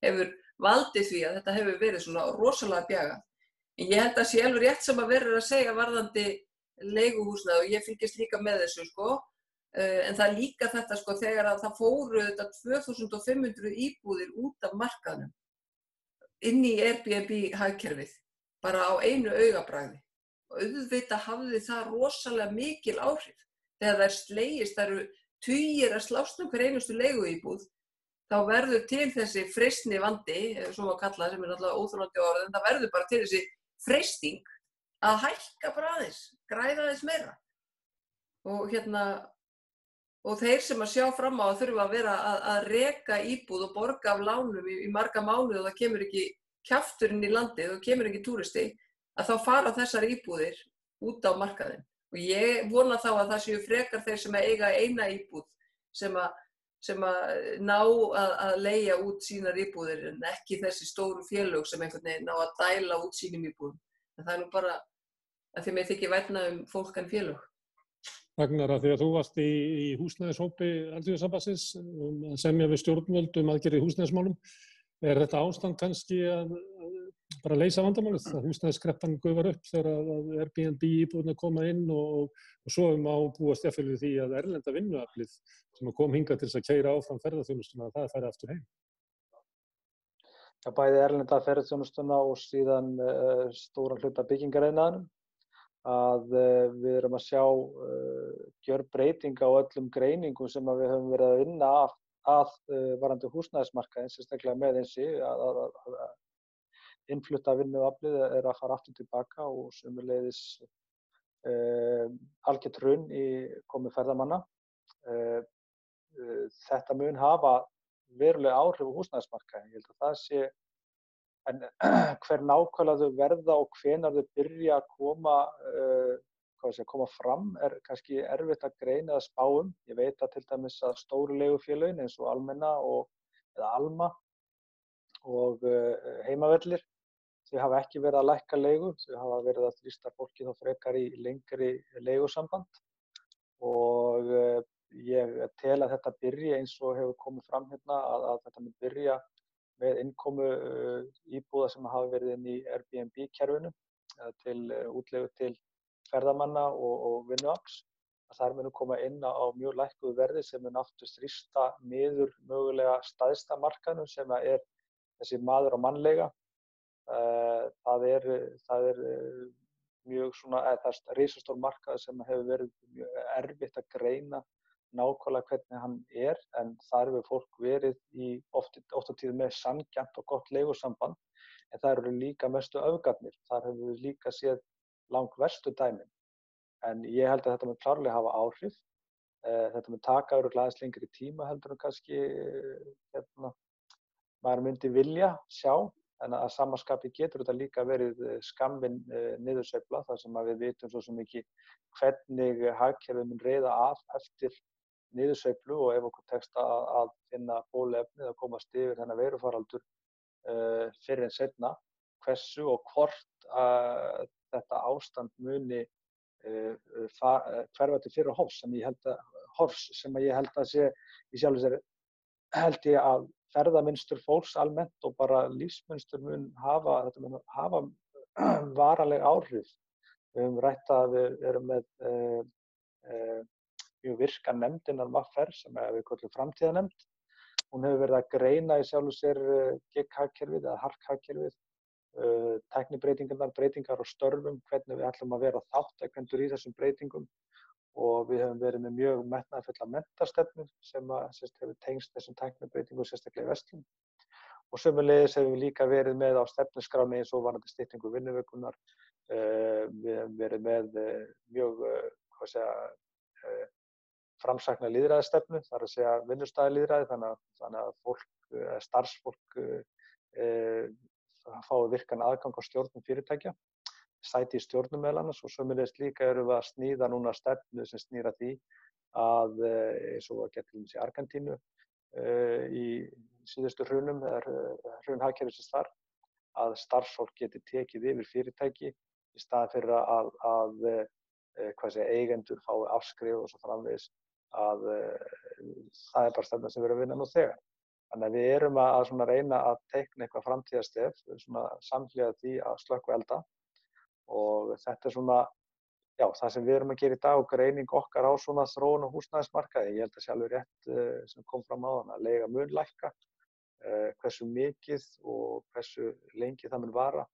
hefur valdið því að þetta hefur verið svona rosalega bjagað. En ég held að sé alveg rétt sem að verður að segja varðandi leiguhúsnæði og ég fylgist líka með þessu sko. En það er líka þetta sko þegar að það fóru þetta 2500 íbúðir út af markaðnum inn í Airbnb hagkerfið bara á einu augabragði. Og auðvitað hafði það rosalega mikil áhrif. Þegar það slegist, það eru tugir að slást hver einustu leiguíbúð, þá verður til þessi freistni vandi, svo má kalla sem náttúrulega óþolandi orð, en það verður bara til þessi freisting að hækka bara aðeins, græða aðeins meira. Og þeir sem að sjá fram á að þurfa að vera að reka íbúð og borga af lánum í marga mánuði og það kemur ekki kjafturinn í landið og kemur ekki túristi, að þá fara þessar íbúðir út á markaðinn. Og ég vona þá að það séu frekar þeir sem eiga eina íbúð sem að ná að leigja út sínar íbúðir en ekki þessi stóru félög sem einhvern veginn ná að dæla út sínum íbúðum. En það er nú bara að því mér þykir vænna fólk en félög. Ragnar, að því að þú varst í húsnæðishópi Alþýðusambandsins að semja við stjórnvöld aðgerðir í húsnæðismálum. Er þetta ástand kannski að bara leysa vandamálið, að húsnæðiskreppan gufar upp þegar að Airbnb íbúðirnar koma inn og svo má búast jafnvel við því að erlenda vinnuaflið sem kom hingað til þess að keyra áfram ferðaþjónustuna að það færi aftur heim? Já, bæði erlenda ferðaþjónustuna og síðan stóran hluta byggingariðnaðinum að við erum að sjá gjörbreytinga á öllum greiningum sem við höfum verið að vinna að varðandi húsnæðismarkaðinn, sérstaklega með einsi að innflutta vinnuaflið að fara aftur tilbaka og sömuleiðis algjört hrun í komu ferðamanna. Þetta mun hafa veruleg áhrif á húsnæðismarkaðinn. Ég held að það sé, en hver nákvæmlega þau verða og hvenær þau byrja að koma fram er kannski erfitt að greina eða spá um. Ég veit að til dæmis að stóru leigufélögin eins og Almenna eða Alma og Heimavellir, þau hafa ekki verið að lækka leigu, þau hafa verið að þrýsta fólki þá frekar í lengri leigusamband og ég tel að þetta byrji eins og hefur komið fram hérna að þetta mun byrja með innkomu íbúða sem hafa verið inn í Airbnb-kerfinu til útleigu til ferðamanna og vinnuafls. Þar munu koma inn á mjög lækkuðu verði sem mun aftur þrýsta niður mögulega stærsta markaðnum sem er þessi maður og mannleiga. Það er mjög svona, það er risastór markað sem hefur verið mjög erfitt að greina nákvæmlega hvernig hann en þar hefur fólk verið í oft á tíðum með sanngjarnt og gott leigusamband, en það eru líka mestu öfgarnir. Þar hefur við líka séð langverstu dæmin. En ég held að þetta mun klárlega hafa áhrif. Þetta mun taka örugglega aðeins lengri tíma heldur en kannski maður myndi vilja sjá, en að sama skapi getur þetta líka verið skammvinn niðursveifla þar sem við vitum svo sem ekki hvernig hagkerfið mun reiða af eftir niðursveiflu og ef okkur tekst að finna bóluefnið að komast yfir þennan veirufaraldur fyrr en seinna, hversu og hvort þetta ástand muni hverfa til fyrra horfs sem ég held að sé í sjálfu sér held ég að ferðamynstur fólks almennt og bara lífsmynstur mun hafa varanleg áhrif. Við höfum rætt að við erum með mjög virka nefnd innan VR sem við köllum framtíðarnefnd. Hún hefur verið að greina í sjálfu sér gig-hagkerfið eða hark-hagkerfið, tæknibreytingarnar, breytingar á störfum, hvernig við ætlum að vera þátttakendur í þessum breytingum og við höfum verið með mjög metnaðarfulla menntastefnu sem hefur tengst þessum tæknibreytingum sérstaklega í verslun. Og sömuleiðis hefur við líka verið með á stefnuskráni eins og varðandi styttingu vinnuvikunnar. Við höfum verið með mjög framsækna lýðræðisstefnu, þar að segja vinnustaðalýðræði, þannig að starfsfólk fái virkan aðgang á stjórnum fyrirtækja, sæti í stjórnum meðal annars og sömuleiðis líka erum við að sníða núna stefnu sem snýr að því að eins og að geta til dæmis í Argentínu í síðustu hrunum hrunhagkerfisins þar að starfsfólk geti tekið yfir fyrirtæki í staðinn fyrir að eigendur fái afskrif og svo framvegis, að það bara stefna sem við erum að vinna nú þegar. Þannig að við erum að svona reyna að teikna eitthvað framtíðarstef, svona samhliða því að slökkva elda, og þetta svona, já, það sem við erum að gera í dag og greining okkar á svona þróun og húsnæðismarkaði. Ég held að sé alveg rétt sem kom fram áðan að leiga mun lækka, hversu mikið og hversu lengi það mun vara,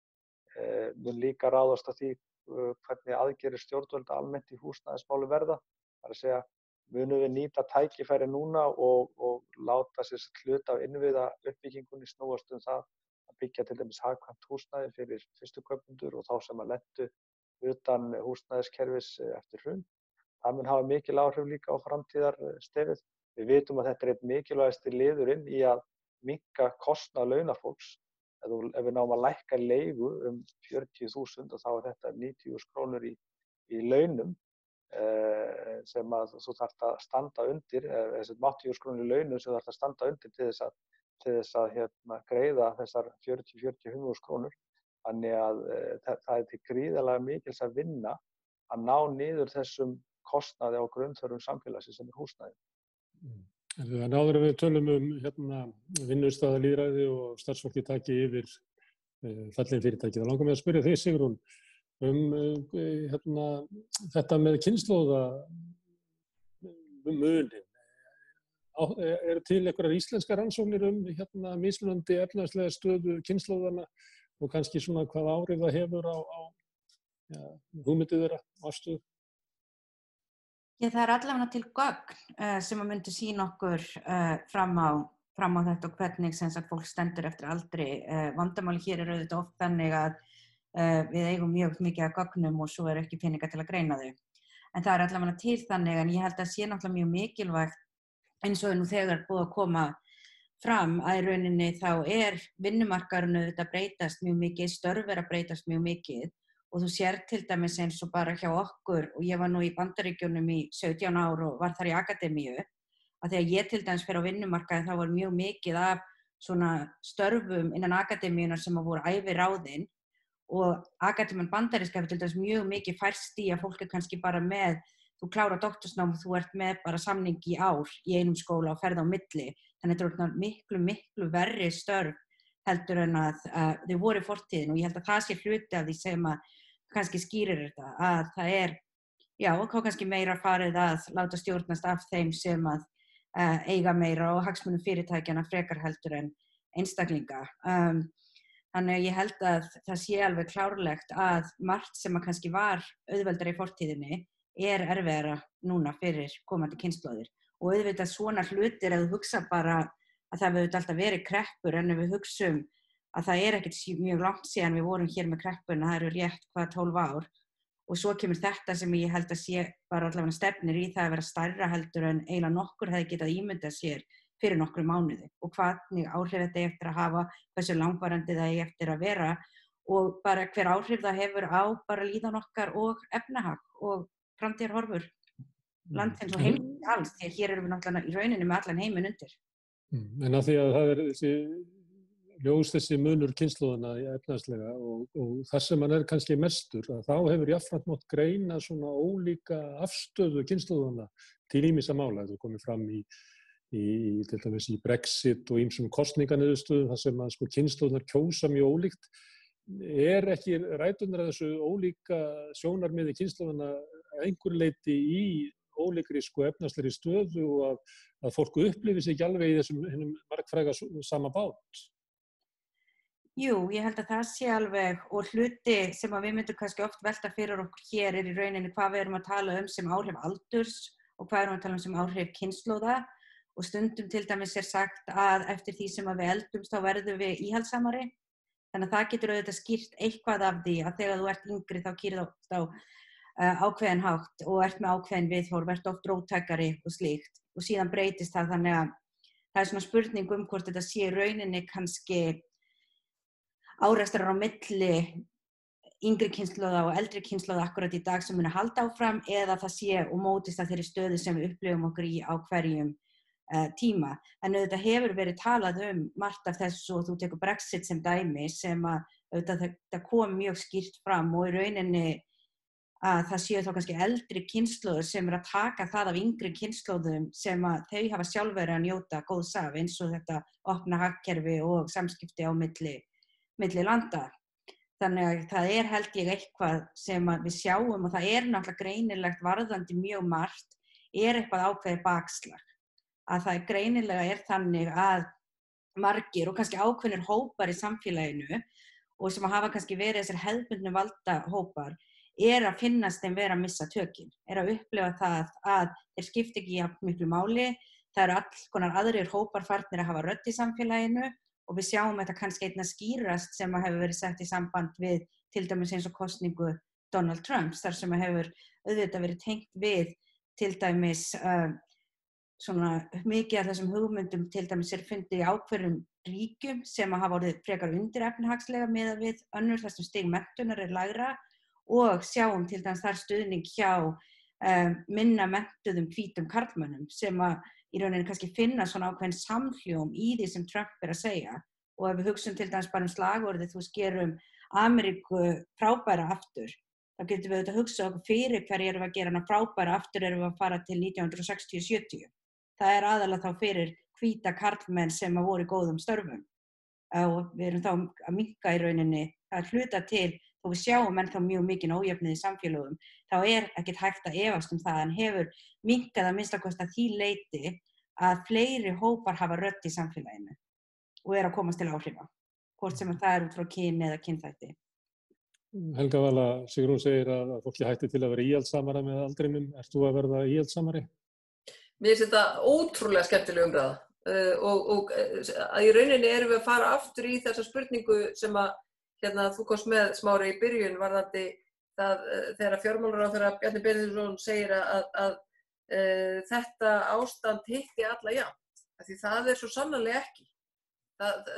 mun líka ráðast af því hvernig aðgerðir stjórnvöld almennt í húsnæðismálum verða. Það er að segja, munum við nýta tækifæri núna og láta sér hluta af innviða uppbyggingunni snúast það að byggja til dæmis hagkvæmt húsnæði fyrir fyrstu kaupendur og þá sem að lentu utan húsnæðiskerfis eftir hrun. Það mun hafa mikil áhrif líka á framtíðarstefið. Við vitum að þetta er einn mikilvægasti liðurinn í að minnka kostnað launafólks. Ef við náum að lækka leigu 40.000 og þá er þetta 90.000 krónur í launum, sem að þú þarft að standa undir, 80.000 krónur í launum sem þú þarft að standa undir til þess að greiða þessar 40.000 krónur. Þannig að það er til gríðarlega mikils að vinna að ná niður þessum kostnaði á grunnþörfum samfélagsins sem er húsnæði. En áður en við tölum vinnustaðalýðræði og starfsfólki taki yfir fallin fyrirtæki, þá langar mig að spyrja þig, Sigrún, þetta með kynslóðamunin. Eru til einhverjar íslenskar rannsóknir mismunandi efnahagslega stöðu kynslóðanna og kannski svona hvað áhrif það hefur á hugmyndið þeirra, afstöðu? Já, það er allavega til gögn sem að myndi sýna okkur fram á þetta og hvernig sem sagt fólk stendur eftir aldri. Vandamáli hér er auðvitað oft þannig að við eigum mjög mikið af gögnum og svo er ekki peninga til að greina þau. En það er allavega til þannig, en ég held að sé náttúrulega mjög mikilvægt, eins og nú þegar búið að koma fram, að í rauninni þá er vinnumarkaðurinn auðvitað breytast mjög mikið, störf er að breytast mjög mikið og þú sér til dæmis eins og bara hjá okkur, og ég var nú í Bandaríkjunum í 17 ár og var þar í akademíu, að þegar ég til dæmis fer á vinnumarkaði þá var mjög mikið af svona störfum innan akademíunar sem voru æviráðin. Og akademían bandaríska hefur til dæmis mjög mikið færst í að fólk er kannski bara með, þú klárar doktorsnám og þú ert með bara samning í ár í einum skóla og ferð á milli. Þannig að þetta er miklu verri störf heldur en að þau voru í fortíðin, og ég held að það sé hluti af því sem að kannski skýrir þetta, að það er, já, og kannski meira farið að láta stjórnast af þeim sem að eiga meira og hagsmunum fyrirtækjana frekar heldur en einstaklinga. Þannig að ég held að það sé alveg klárlegt að margt sem að kannski var auðveldara í fortíðinni er erfiðara núna fyrir komandi kynslóðir. Og auðvitað svona hlutir, ef þú hugsa bara að það hefur alltaf verið kreppur, en ef við hugsum að það er ekkert mjög langt síðan við vorum hér með kreppuna, það eru rétt 12 ár, og svo kemur þetta sem ég held að sé bara allavega stefnir í það að vera stærra heldur en eiginlega nokkur hefði getað ímyndað sér fyrir nokkru mánuði, og hvernig áhrif þetta eftir að hafa, hversu langvarandi það eftir að vera, og bara hver áhrif það hefur á bara líðan okkar og efnahag og framtíðarhorfur landsins og heimsins alls, því hér erum við náttúrulega í rauninni með allan heiminn undir. En af því að það er þessi munur kynslóðana efnahagslega og það sem hann er kannski mestur, að þá hefur jafnframt mátt greina svona ólíka afstöðu kynslóðana til ýmissa mála. Þetta komið fram til dæmis í Brexit og ýmsum kosninganiðurstöðum þar sem að sko kynslóðnar kjósa mjög ólíkt. Er ekki ræturnar að þessu ólíka sjónarmiði kynslóðana að einhverju leyti í ólíkri sko efnahagslegri stöðu og að fólk upplifi sig ekki alveg í þessum margfræga sama bát? Jú, ég held að það sé alveg, og hluti sem að við myndum kannski oft velta fyrir okkur hér er í rauninni hvað við erum að tala sem áhrif aldurs og hvað erum að tala sem áhrif kynslóða, og stundum til dæmis er sagt að eftir því sem að við eldumst þá verðum við íhaldssamari. Þannig að það getur auðvitað skýrt eitthvað af því að þegar þú ert yngri þá kýrð á ákveðin hátt og ert með ákveðin viðhorf, ert oft róttækari og slíkt, og síðan breytist það, þannig að það er svona spurning hvort þetta sé í rauninni kannski árekstrar á milli yngri kynslóða og eldri kynslóða akkurat í dag sem muni halda áfram, eða það sé og mótist að þeirri stöðu sem við upplifum okkur í á hverjum tíma. En auðvitað hefur verið talað margt af þessu, og þú tekur Brexit sem dæmi sem að auðvitað þetta kom mjög skýrt fram, og í rauninni að það séu þá kannski eldri kynslóður sem að taka það af yngri kynslóðum sem að þau hafa sjálf verið að njóta góðs af, eins og þetta opna hagkerfi og samskipti á milli landa. Þannig að það held ég eitthvað sem að við sjáum, og það náttúrulega greinilegt varðandi mjög margt, eitthvað ákveðið bakslag. Að það greinilega þannig að margir og kannski ákveðnir hópar í samfélaginu og sem hafa kannski verið þessir hefðbundnu valdahópar að finnast þeim vera að missa tökin, að upplifa það að þeir skipta ekki jafn miklu máli, það eru alls konar aðrir hópar farnir að hafa rödd í samfélaginu og við sjáum þetta kannski einna skýrast sem að hefur verið sett í samband við til dæmis eins og kosningu Donald Trumps, þar sem að hefur auðvitað verið tengt við til dæmis svona mikið af þessum hugmyndum til dæmis fundið í ákveðnum ríkjum sem að hafa orðið frekar undir efnahagslega miðað við önnur þar sem stig menntunar lægra og sjáum til dæmis þar stuðning hjá minna menntuðum hvítum karlmönnum sem að í rauninni kannski finna svona ákveðin samhljóm í því sem Trump að segja. Og ef við hugsum til dæmis bara slagorðið þú gerum Ameríku frábæra aftur, þá getum við auðvitað hugsað okkur fyrir hverju erum við að gera hana frábæra aftur erum við að fara til 1960-70. Það aðalega þá fyrir hvíta karlmenn sem að voru í góðum störfum. Og við erum þá að minnka í rauninni að hluta til, og við sjáum ennþá mjög mikinn ójöfnuð í samfélögum, þá ekkert hægt að efast það, en hefur minnkað að minnsta kosti að því leyti að fleiri hópar hafa rödd í samfélaginu og að komast til áhrifa, hvort sem það út frá kyni eða kynþætti. Helga Vala, Sigrún segir að fólki hætti til að vera íhaldssamara með aldrinum. Ert þú að verða íhaldssamari? Mér finnst þetta ótrúlega skemmtileg umræða og að í rauninni erum við að fara aftur í þessa spurningu sem að þú komst með Smári í byrjun varðandi það þegar fjármálaráðherra Bjarni Benediktsson segir að þetta ástand hitti alla jafnt, því það svo sannarlega ekki.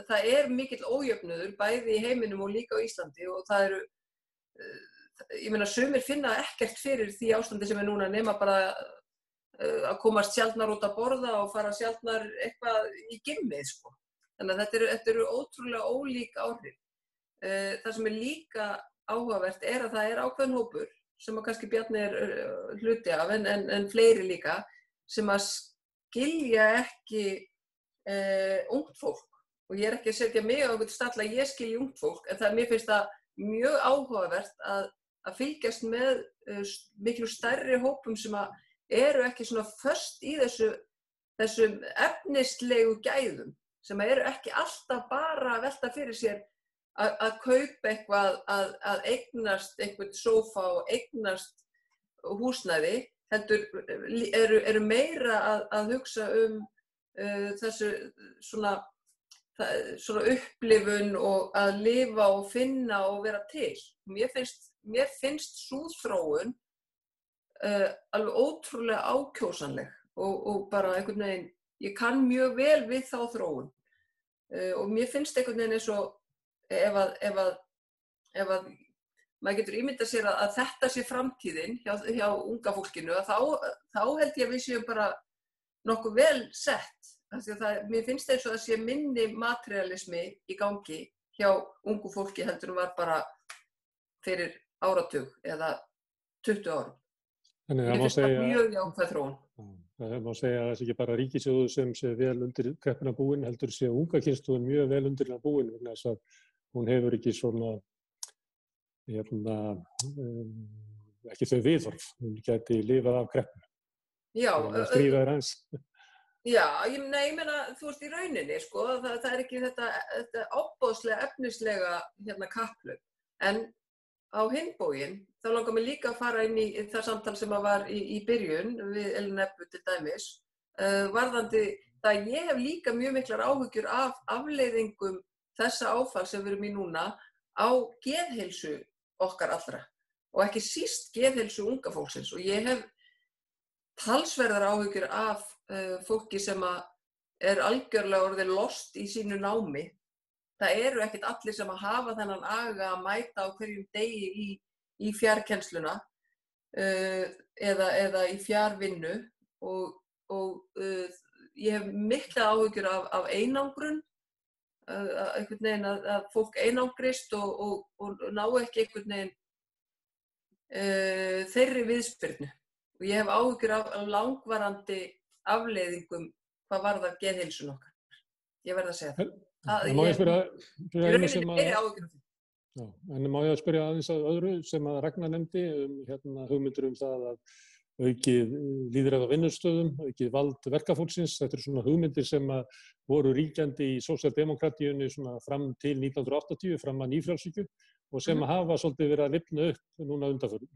Það mikill ójöfnuður bæði í heiminum og líka á Íslandi og það ég meina sumir finna ekkert fyrir því ástandi sem núna nema bara að komast sjaldnar út að borða og fara sjaldnar eitthvað í gymmið sko. Þannig að þetta eru ótrúlega ólík áhrif. Það sem líka áhugavert að það ákveðin hópur sem að kannski Bjarni hluti af en fleiri líka sem að skilja ekki ungt fólk og ég ekki að setja mig á einhvern stall að ég skilji ungt fólk en mér finnst það mjög áhugavert að fylgjast með miklu stærri hópum sem að eru ekki svona föst í þessum efnislegu gæðum sem eru ekki alltaf bara að velta fyrir sér að kaupa eitthvað, að eignast einhvern sófa og eignast húsnæði, heldur eru meira að hugsa þessu svona upplifun og að lifa og finna og vera til. Mér finnst sú þróun alveg ótrúlega ákjósanleg og bara einhvern veginn, ég kann mjög vel við þá þróun og mér finnst einhvern veginn eins og ef að maður getur ímyndað sér að þetta sé framtíðin hjá unga fólkinu, þá held ég að við séum bara nokkuð vel sett. Mér finnst eins og það sé minni materialismi í gangi hjá ungu fólki heldur var bara fyrir áratug eða 20 árum. Mér finnst það mjög jákvæð þróun. Það má segja að það sé ekki bara ríkissjóður sem sé vel undir kreppuna búin, heldur sé unga kynslóðin mjög vel undir búin vegna þess að hún hefur ekki svona ekki þau viðhorf, hún gæti lifað af kreppuna. Já. Stríða aðeins. Já, ég meina, þú veist í rauninni, sko, það ekki þetta ofboðslega efnislega kapphlaup, en á hinn bóginn, þá langar mig líka að fara inn í það samtal sem var í byrjun við Elínu Ebbu til dæmis, varðandi það ég hef líka mjög miklar áhyggjur af afleiðingum þessa áfall sem við erum í núna á geðheilsu okkar allra og ekki síst geðheilsu unga fólksins og ég hef talsverðar áhyggjur af fólki sem algjörlega orðið lost í sínu námi. Það eru ekkert allir sem að hafa þennan aga að mæta á hverjum degi í fjarkennsluna eða í fjarvinnu og ég hef mikla áhyggjur af einangrun, einhvern veginn að fólk einangrist og ná ekki einhvern veginn þeirri viðspyrnu og ég hef áhyggjur af langvarandi afleiðingum hvað varðar geðheilsun okkar. Ég verð að segja það. Má ég spyrja einu sem meiri áhyggjur af því. Já, en má ég spyrja aðeins að öðru sem að Ragnar nefndi, hugmyndir það að aukið lýðræði á vinnustöðum, aukið vald verkafólksins. Þetta eru svona hugmyndir sem að voru ríkjandi í sósíaldemókratíunni svona fram til 1980, fram að nýfrjálshyggju og sem hafa svolítið verið að lifna upp núna undanfarið.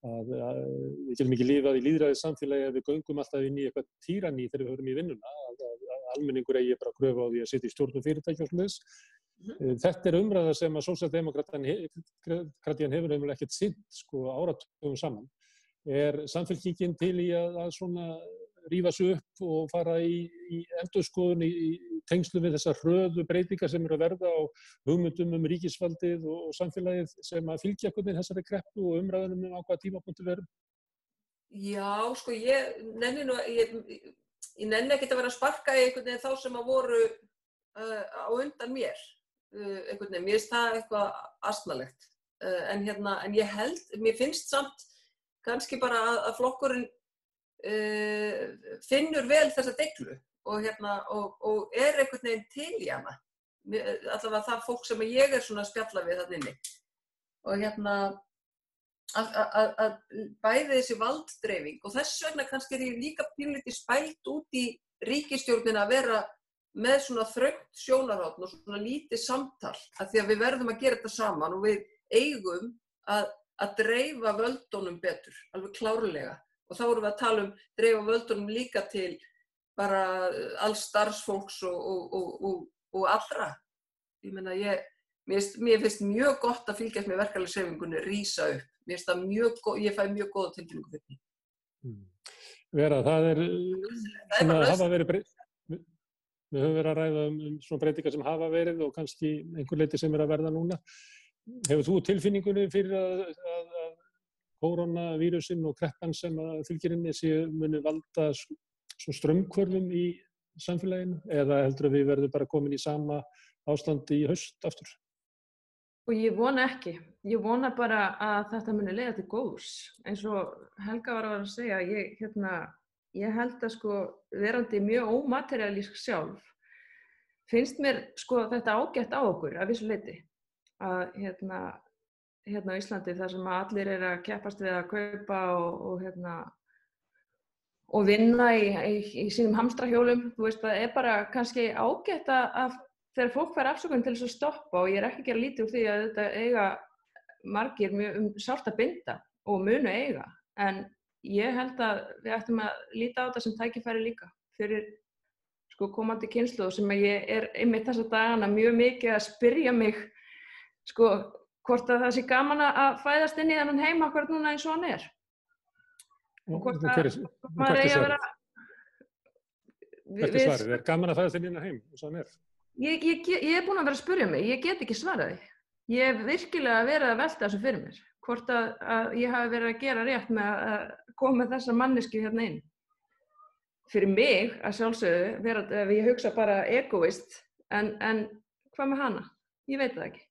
Við getum ekki lifað í lýðræði samfélagi að við göngum alltaf inn í eitthvað týranní þegar við höfum í vinnuna, að almenningur eigi bara að kröfu á því að sitja í stjórnum fyrirtækja og svoleiðis. Þetta er umræða sem að sósíaldemókratían hefur nefnilega ekkert sinnt áratugum saman. Er Samfylkingin til í að svona rífa sig upp og fara í endurskoðun í tengslu við þessar hröðu breytingar sem eru að verða á hugmyndum ríkisvaldið og samfélagið sem að fylgja hvernig þessari kreppu og umræðunum á hvaða tímapunkti verður? Já, ég nenni ekkert að vera að sparka í einhvern veginn þá sem að voru á undan mér. Einhvern veginn, mér finnst það eitthvað asnalegt. En ég held, mér finnst samt kannski bara að flokkurinn finnur vel þessa deiglu og er einhvern veginn til í hana. Allavega það fólk sem ég er svona að spjalla við þarna inni. Og að bæði þessi valddreifing og þess vegna kannski er ég líka pínlítið spælt út í ríkisstjórnina að vera með svona þröngt sjónarhorn og svona lítið samtal af því að við verðum að gera þetta saman og við eigum að dreifa völdunum betur, alveg klárlega. Og þá erum við að tala dreifa völdunum líka til bara alls starfsfólks og allra. Ég meina, mér finnst mjög gott að fylgjast með verkalýðshreyfingunni rísa upp. Mér finnst það ég fæ mjög góða tilfinningu fyrir því. Vera, það er svona hafa verið við höfum verið að ræða svona breytingar sem hafa verið og kannski einhver leyti sem að verða núna. Hefur þú tilfinningunni fyrir að kórónavírusinn og kreppan sem að fylgir inni muni valda straumhvörfum í samfélaginu eða heldur að við verðum bara komin í sama ástandi í haust aftur? Og ég vona ekki. Ég vona bara að þetta muni leiða til góðs. Eins og Helga var að segja, ég held að verandi mjög ómaterialísk sjálf, finnst mér þetta ágætt á okkur að vissu leyti. Að hérna á Íslandi þar sem allir eru að keppast við að kaupa og vinna í sínum hamstrahjólum. Þú veist, það er bara kannski ágætt að þegar fólk fær afsökun til þess að stoppa og ég er ekki að gera lítið úr því að þetta eiga margir mjög sárt að binda og munu eiga. En ég held að við ættum að líta á þetta sem tækifæri líka fyrir komandi kynslóð sem ég er einmitt þessa dagana mjög mikið að spyrja mig hvort að það sé gaman að fæðast inn í þennan heim akkurat núna eins og hann er. Og hvort að maður eigi að vera... Hvert er svarið? Er gaman að fæðast inn í þennan heim eins og hann er? Ég er búin að vera að spyrja mig, ég get ekki svarað því. Ég hef virkilega verið að velta þessu fyrir mér. Hvort að ég hafi verið að gera rétt með að koma með þessa mannesku hérna inn. Fyrir mig að sjálfsögðu, ef ég hugsa bara egoist, en hvað með hana? Ég veit það ekki.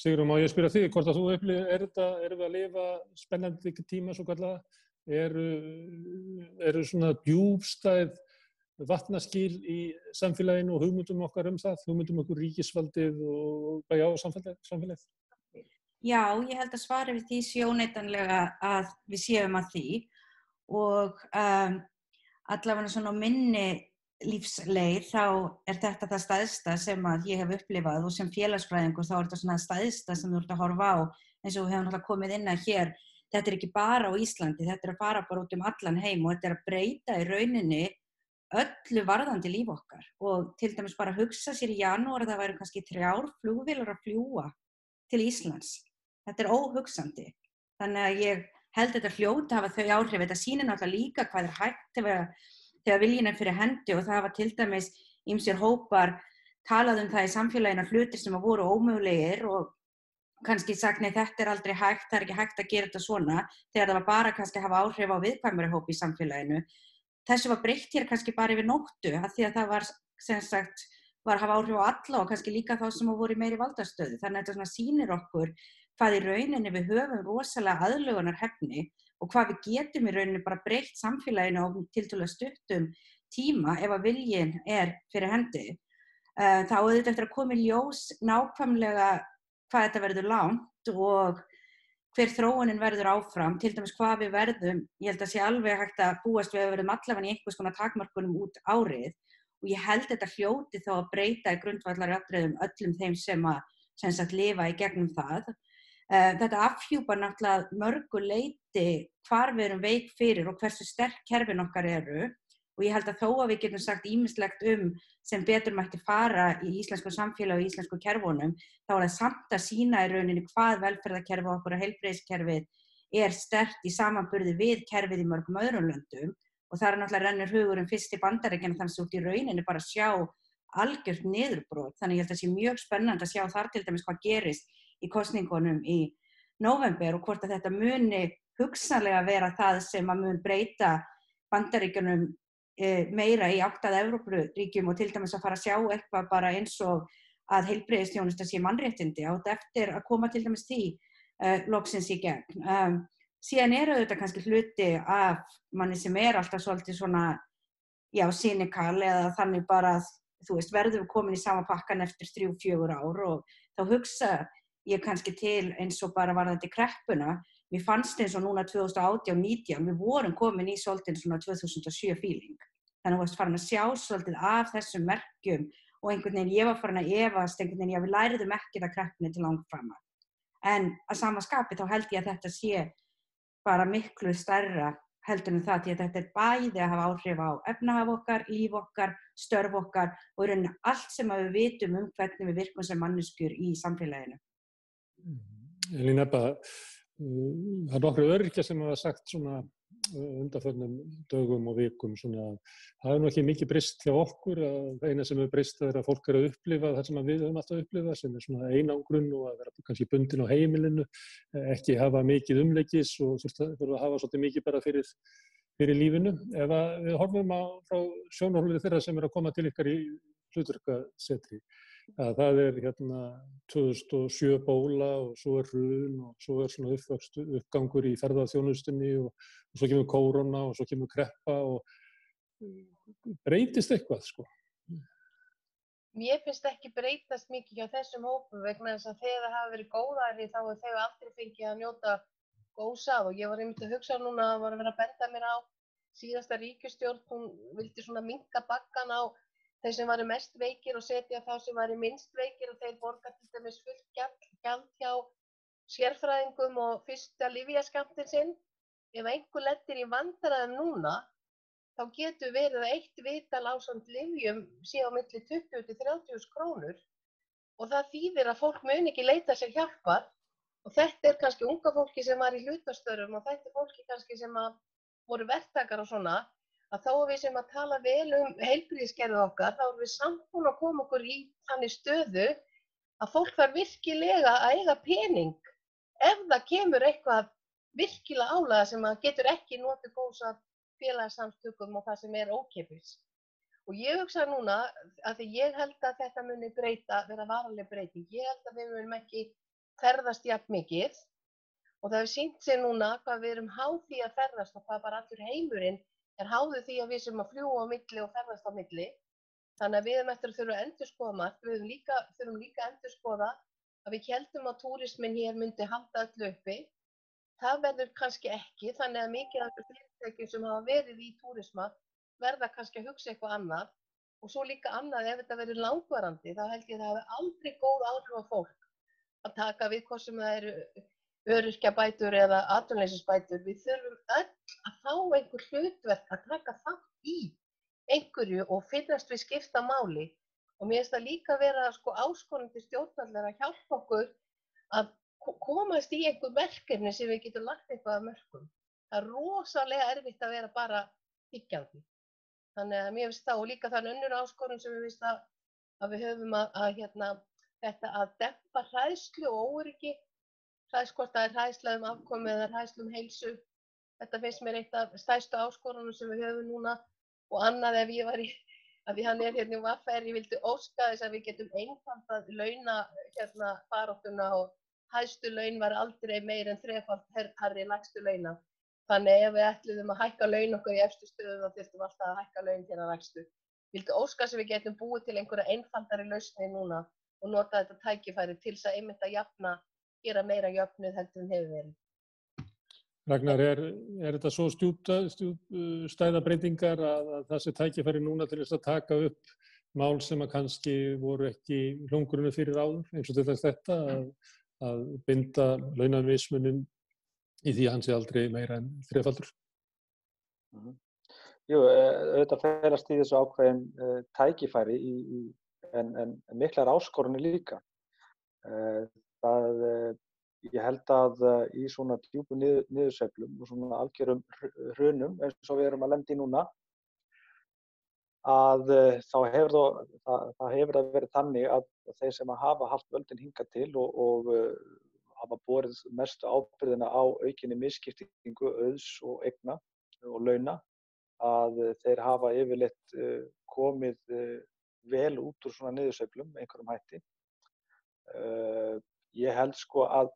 Sigrún, má ég spyrja þig, hvort að þú erum við að lifa spennandi tíma svo kallega? Eru svona djúpstæð vatnaskil í samfélaginu og hugmyndum okkar það, hugmyndum okkur ríkisvaldið og samfélagið? Já, ég held að svari við því sé óneitanlega að við séum að því og allavega svona minni lífsleið þá er þetta það stæðsta sem að ég hef upplifað og sem félagsfræðingur þá er þetta svona stæðsta sem þú ert að horfa á eins og við hefum náttúrulega komið inn að hér. Þetta er ekki bara á Íslandi, þetta er að fara bara út allan heim og þetta er að breyta í rauninni öllu varðandi líf okkar og til dæmis bara hugsa sér í janúar að það væru kannski 3 flugvélar að fljúga til Íslands. Þetta er óhugsandi. Þannig að ég held þetta hljóta að hafa þau áhrif. Þetta sýnir náttúrulega líka hvað er hægt þegar viljinn er fyrir hendi og það hafa til dæmis ýmsir hópar talað það í samfélaginu hlutir sem voru ómögulegir og kannski sagt nei þetta er aldrei hægt, það er ekki hægt að gera þetta svona þegar það var bara kannski að hafa áhrif á viðkvæmari hópi í samfélaginu. Þessu var breytt hér kannski bara yfir nóttu af því að það var var að hafa áhrif á alla og kannski líka þá sem voru í meiri valdastöðu. Þannig að þetta svona sýnir okkur hvað í rauninni við höfum rosalega aðlögunarhæfni og hvað við getum í rauninni bara breytt samfélaginu á tiltölulega stuttum tíma ef að viljinn fyrir hendi. Þá auðvitað eftir að koma í ljós nákvæmlega hvað þetta verður langt og hver þróunin verður áfram, til dæmis hvað við verðum, ég held að sé alveg hægt að búast við að við verðum allavega í einhvers konar takmörkunum út árið og ég held þetta hljóti þá að breyta í grundvallaratriðum öllum þeim sem sagt lifa í gegnum það. Þetta afhjúpar náttúrulega mörgu leyti hvar við erum veik fyrir og hversu sterk kerfin okkar eru og ég held að þó að við getum sagt ýmislegt sem betur mætti fara í íslensku samfélagi og íslensku kerfunum, þá það samt að sýna í rauninni hvað velferðarkerfi okkur og heilbrigðiskerfið sterkt í samanburði við kerfið í mörgum öðrum löndum og það náttúrulega rennur hugurinn fyrst í Bandaríkjunum þannig að út í rauninni bara sjá algjört niðurbrot. Þannig ég held að sé mjög spennandi að sjá þar til dæmis hvað gerist í kosningunum í nóvember og hvort að þetta muni hugsanlega vera það sem að mun breyta Bandaríkjunum meira í átt að Evrópuríkjum og til dæmis að fara að sjá eitthvað bara eins og að heilbrigðisþjónusta sé mannréttindi átt eftir að koma til dæmis því loksins í gegn. Síðan auðvitað kannski hluti af manni sem alltaf svolítið svona, cynical eða þannig bara að, verðum við komin í sama pakkan eftir 3-4 ár og þá hugsa ég kannski til eins og bara varðandi kreppuna. Mér fannst eins og núna 2018-19, við vorum komin í svolítið svona 2007 feeling. Þannig að við varst farin að sjá svolítið af þessum merkjum og einhvern veginn ég var farin að efast einhvern veginn, við læriðum ekkert af kreppunni til langframa. En að sama skapi þá held ég að þetta sé bara miklu stærra heldur en það því að þetta bæði að hafa áhrif á efnahag okkar, líf okkar, störf okkar og í rauninni allt sem við vitum hvernig við virkum sem manneskjur í samfélaginu. Elín Ebba, það nokkru öryrkjar sem hafa sagt svona undanförnum dögum og vikum svona, það nú ekki mikið breyst hjá okkur, að eina sem hefur breyst að fólk að upplifa það sem við höfum alltaf upplifað sem svona einangrun og að vera kannski bundin á heimilinu, ekki hafa mikið umleikis og þurfa að hafa svolítið mikið bara fyrir lífinu. Ef við horfum frá sjónarhólið þeirra sem að koma til ykkar í hlutverkasetri, það 2007 bóla og svo hrun og svo svona uppgangur í ferðaþjónustunni og svo kemur kóróna og svo kemur kreppa og breytist eitthvað sko? Mér finnst ekki breytast mikið hjá þessum hópum vegna þess að þegar það hafa verið góðæri þá þeir aldrei fengið að njóta góðs af og ég var einmitt að hugsa núna að það var að vera að benda mér á síðasta ríkisstjórn, hún vildi svona minnka bakkan á þeir sem væri mest veikir og setja þá sem væri minnst veikir og þeir borga til dæmis fullt gjald hjá sérfræðingum og fyrsta lyfjaskammtinn sinn. Ef einhver lendir í vandræðum núna, þá getur verið að eitt viðtal ásamt lyfjum sé á milli 20-30 krónur og það þýðir að fólk mun ekki leita sér hjálpar og þetta kannski unga fólki sem var í hlutastörfum og þetta fólki kannski sem voru verktakar og svona, að þá við sem að tala vel heilbrigðiskerfið okkar, þá við samt búin að koma okkur í þannig stöðu að fólk þarf virkilega að eiga pening ef það kemur eitthvað virkilega álaga sem að getur ekki notið góðs af félagasamtökum og það sem ókeypis. Og ég hugsa núna að því ég held að þetta muni vera varanleg breyting. Ég held að við munum ekki ferðast jafn mikið og það hefur sýnt sig núna hvað við erum háð því að ferðast og hvað bara allur heimurinn háður því að við sem að fljúga á milli og ferðast á milli. Þannig að við erum eftir að þurfa að endurskoða margt. Við þurfum líka að endurskoða að við héldum að túrisminn hér myndi halda öllu uppi. Það verður kannski ekki, þannig að mikið af fyrirtækjum sem hafa verið í túrisma verða kannski að hugsa eitthvað annað. Og svo líka annað, ef þetta verður langvarandi, þá held ég að það hafi aldrei góð áhrif á fólk að taka við hvort sem það eru öryrkjabætur eða atvinnuleysisbætur. Við þurfum öll að fá einhver hlutverk að taka þátt í einhverju og finnast við skipta máli. Og mér finnst það líka vera áskorun til stjórnvalda að hjálpa okkur að komast í einhver verkefni sem við getum lagt eitthvað af mörkum. Það er rosalega erfitt að vera bara hyggjandi. Þannig að mér finnst það og líka það önnur áskorun sem við finnst að við höfum þetta að dempa hræðslu og óöryggi. Hvort það hræðsla afkomu eða hræðsla heilsu. Þetta finnst mér eitt af stærstu áskorunum sem við höfum núna og annað ef ég var að því hann hérna í VR, ég vildi óska þess að við getum einfaldað launa baráttuna og hæstu laun var aldrei meir en þrefalt hærri lægstu launa. Þannig ef við ætluðum að hækka laun okkar í efstu stöðu þá þyrftum alltaf að hækka laun þeirra lægstu. Vildu óska sem við getum búið til einhverja einfaldari lausnir núna og nota þetta tækifæri til þess að einmitt að gera meira jöfnuð heldur en hefur verið. Ragnar, er þetta svo stæða breytingar að það sé tækifæri núna til þess að taka upp mál sem að kannski voru ekki hljómgrunni fyrir áður, eins og til þess þetta að binda launamismuninn í því hann sé aldrei meira en þrefaldur? Jú, auðvitað felast í þessu ákveðin tækifæri en miklar áskoranir líka. Ég held að í svona djúpu niðursveiflum og svona algjörum hrunum eins og við erum að lenda í núna, að þá hefur það verið þannig að þeir sem hafa haft völdin hingað til og hafa borið mestu ábyrgðina á aukinni misskiptingu auðs og eigna og launa, að þeir hafa yfirleitt komið vel út úr svona niðursveiflum einhverjum hætti. Ég held sko að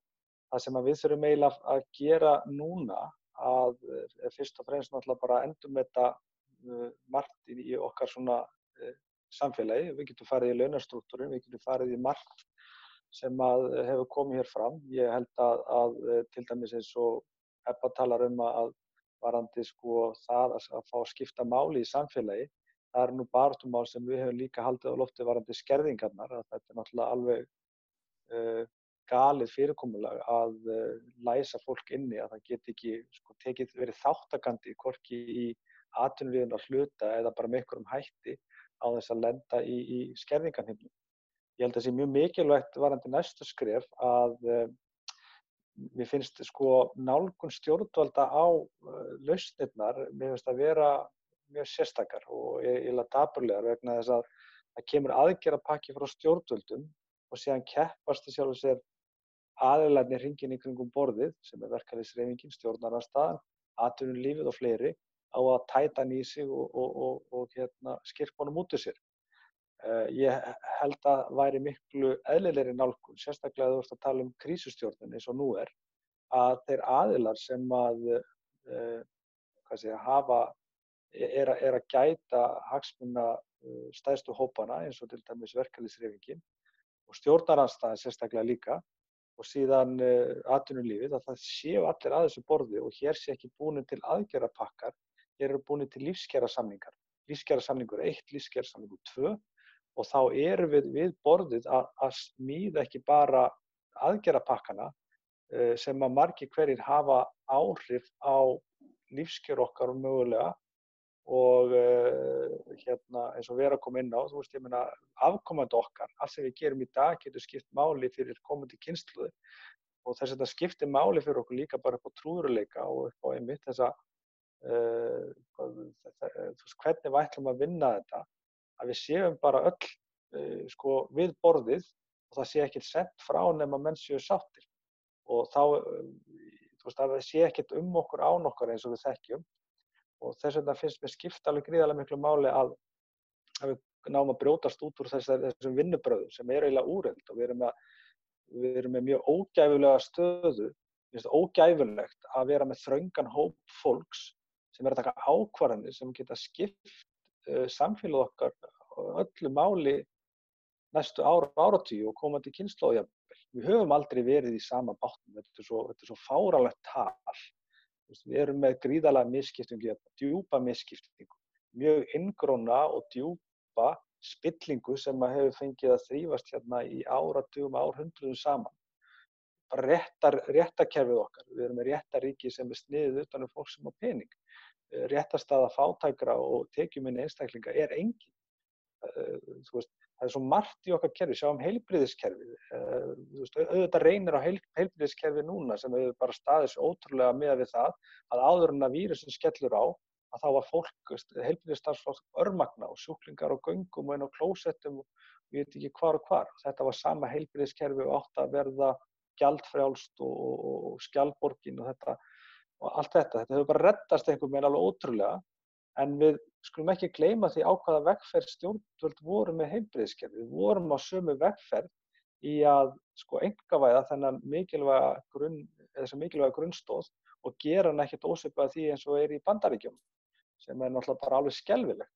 það sem við þurfum eiginlega að gera núna er fyrst og fremst náttúrulega bara að endurmeta margt í okkar svona samfélagi. Við getum farið í launastrúktúrinn, við getum farið í margt sem hefur komið hér fram. Ég held að til dæmis eins og Ebba talar að varðandi sko það að fá að skipta máli í samfélagi, það nú baráttumál sem við höfum líka haldið á lofti varðandi skerðingarnar, að þetta náttúrulega alveg galið fyrirkomulag að læsa fólk inni, að það geti ekki verið þáttakandi hvorki í atvinnulífinu að hluta eða bara með einhverjum hætti á þess að lenda í skerðingarhimnum. Ég held að það sé mjög mikilvægt varðandi næstu skref að mér finnst nálgun stjórnvalda á lausnirnar, mér finnst að vera mjög sérstakar og eiginlega dapurlegar vegna þess að það kemur aðgerðapakki frá stjórnvöldum og síðan keppast í sjálfu sér aðilarnir hringinn í kringum borðið sem verkalýðshreyfingin, stjórnarandstaðan, atvinnulífið og fleiri á að tæta hann í sig og skirpa honum út úr sér. Ég held að væri miklu eðlilegri nálgun, sérstaklega þú ert að tala krísustjórnun eins og nú að þeir aðilar sem er að gæta hagsmuna stærstu hópana eins og til dæmis verkalýðshreyfingin og stjórnarandstaðan sérstaklega líka og síðan atvinnulífið, að það séu allir að þessu borði og hér sé ekki búnir til aðgerðapakkar, hér eru búnir til lífskjarasamningar. Lífskjarasamningur 1, lífskjarasamningur 2 og þá erum við borðið að smíða ekki bara aðgerðapakkana sem að margir hverjir hafa áhrif á lífskjör okkar og mögulega og eins og Vera kom inn á, þú veist, ég meina afkomandi okkar, allt sem við gerum í dag getur skipt máli fyrir komandi kynslóðir og þess að þetta skiptir máli fyrir okkur líka bara upp á trúðurleika og upp á einmitt þessa hvernig við ætlum að vinna þetta, að við séum bara öll við borðið og það sé ekkert sent frá nema menn séu sáttir og þá, þú veist, að það sé ekkert okkur án okkar eins og við þekkjum. Og þess vegna finnst mér skipta alveg gríðarlega miklu máli að við náum að brjótast út úr þessum vinnubrögðum sem eiginlega úrelt og við erum með mjög ógæfulega stöðu. Mér finnst það ógæfulegt að vera með þröngan hóp fólks sem að taka ákvarðanir sem geta skipt samfélag okkar öllu máli næstu áratugi og komandi kynslóð jafnvel. Við höfum aldrei verið í sama bátnum, þetta er svo fáránlegt tal. Við erum með gríðarlega misskiptingu, djúpa misskiptingu, mjög inngróna og djúpa spillingu sem hefur fengið að þrífast hérna í áratugum, árhundruðum saman. Bara réttarkerfið okkar, við erum með réttarríki sem sniðið utan fólk sem á pening. Réttarstaða fátækra og tekjuminni einstaklinga engin. Þú veist, það er svo margt í okkar kerfi, sjáum heilbrigðiskerfið. Auðvitað reynir á heilbrigðiskerfið núna sem hefur bara staðið svo ótrúlega miðað við það að áður en að vírusinn skellur á, að þá var fólk, heilbrigðisstarfsfólk örmagna og sjúklingar á göngum og inn á klósettum og ég veit ekki hvar og hvar. Þetta var sama heilbrigðiskerfi og átti að verða gjaldfrjálst og skjaldborgin og þetta og allt þetta. Þetta hefur bara reddast einhvern veginn alveg ótrúlega. En við skulum ekki gleyma því á hvaða vegferð stjórnvöld voru með heilbrigðiskerfið. Við vorum á sömu vegferð í að sko einkavæða þennan þessa mikilvæga grunnstóð og gera hann ekkert ósvipað því eins og í Bandaríkjunum, sem náttúrulega bara alveg skelfilegt.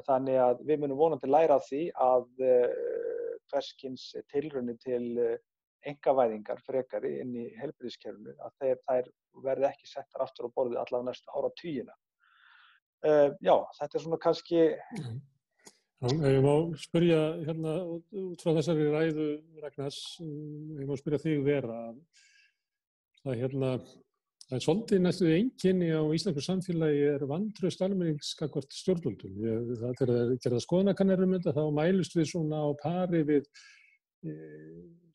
Þannig að við munum vonandi læra af því að hvers kyns tilraunir til einkavæðingar frekari inn í heilbrigðiskerfinu, að þær verði ekki settar aftur á borðið allavega næstu áratugina. Já, þetta svona kannski... Ég má spyrja hérna út frá þessari ræðu, Ragnars, ég má spyrja þig Vera, það er svolítið næstu einkenni á íslensku samfélagi vantraust almennings gagnvart stjórnvöldum. Þegar það gerða skoðanakannanir þetta, þá mælust við svona á pari við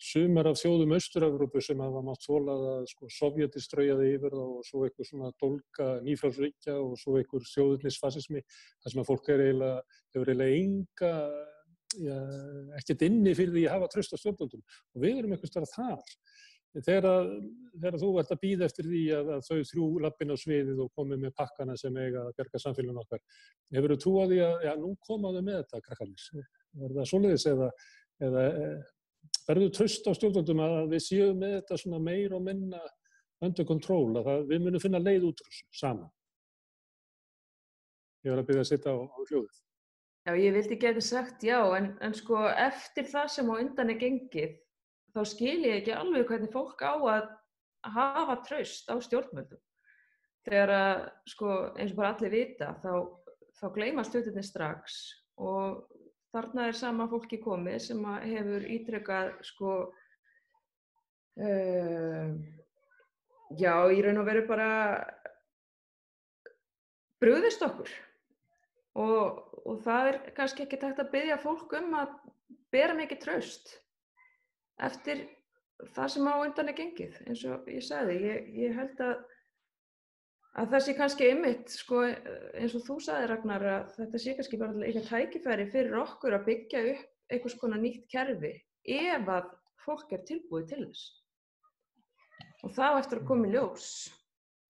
sumar af þjóðum Austur-Evrópu sem hafa mátt þolað að Sovjetir straujaði yfir þá og svo einhver svona dólga nýfrjálsríkja og svo einhver þjóðernisfasismi, þar sem að fólk hefur eiginlega ekkert inni fyrir því að hafa traust á stjórnvöldum. Og við erum einhvers staðar þar. Þegar þú ert að bíða eftir því að þau þrjú lappin á sviðið og komið með pakkana sem eiga að bjarga samfélaginu okkar, hefurðu trú á því að nú koma þau með þetta, krakkarnir? Er það svoleiðis eða verður traust á stjórnvöldum að við séum með þetta svona meira og minna under control, að við munum finna leið út úr þessu saman? Ég var að byrja að setja á hljóðið. Já, ég vildi geta sagt já, en sko eftir það sem á undan gengið, þá skil ég ekki alveg hvernig fólk á að hafa traust á stjórnvöldum. Þegar að, sko, eins og bara allir vita, þá gleymast hlutirnir strax og þarna sama fólki komið sem hefur ítrekað, sko, já, í raun og veru bara brugðist okkur. Og það kannski ekki hægt að biðja fólk að bera mikið traust eftir það sem á undan gengið, eins og ég sagði. Ég held að það sé kannski einmitt, sko, eins og þú sagði Ragnar, að þetta sé kannski bara eitthvað tækifæri fyrir okkur að byggja upp einhvers konar nýtt kerfi ef að fólk tilbúið til þess. Og það á eftir að koma í ljós.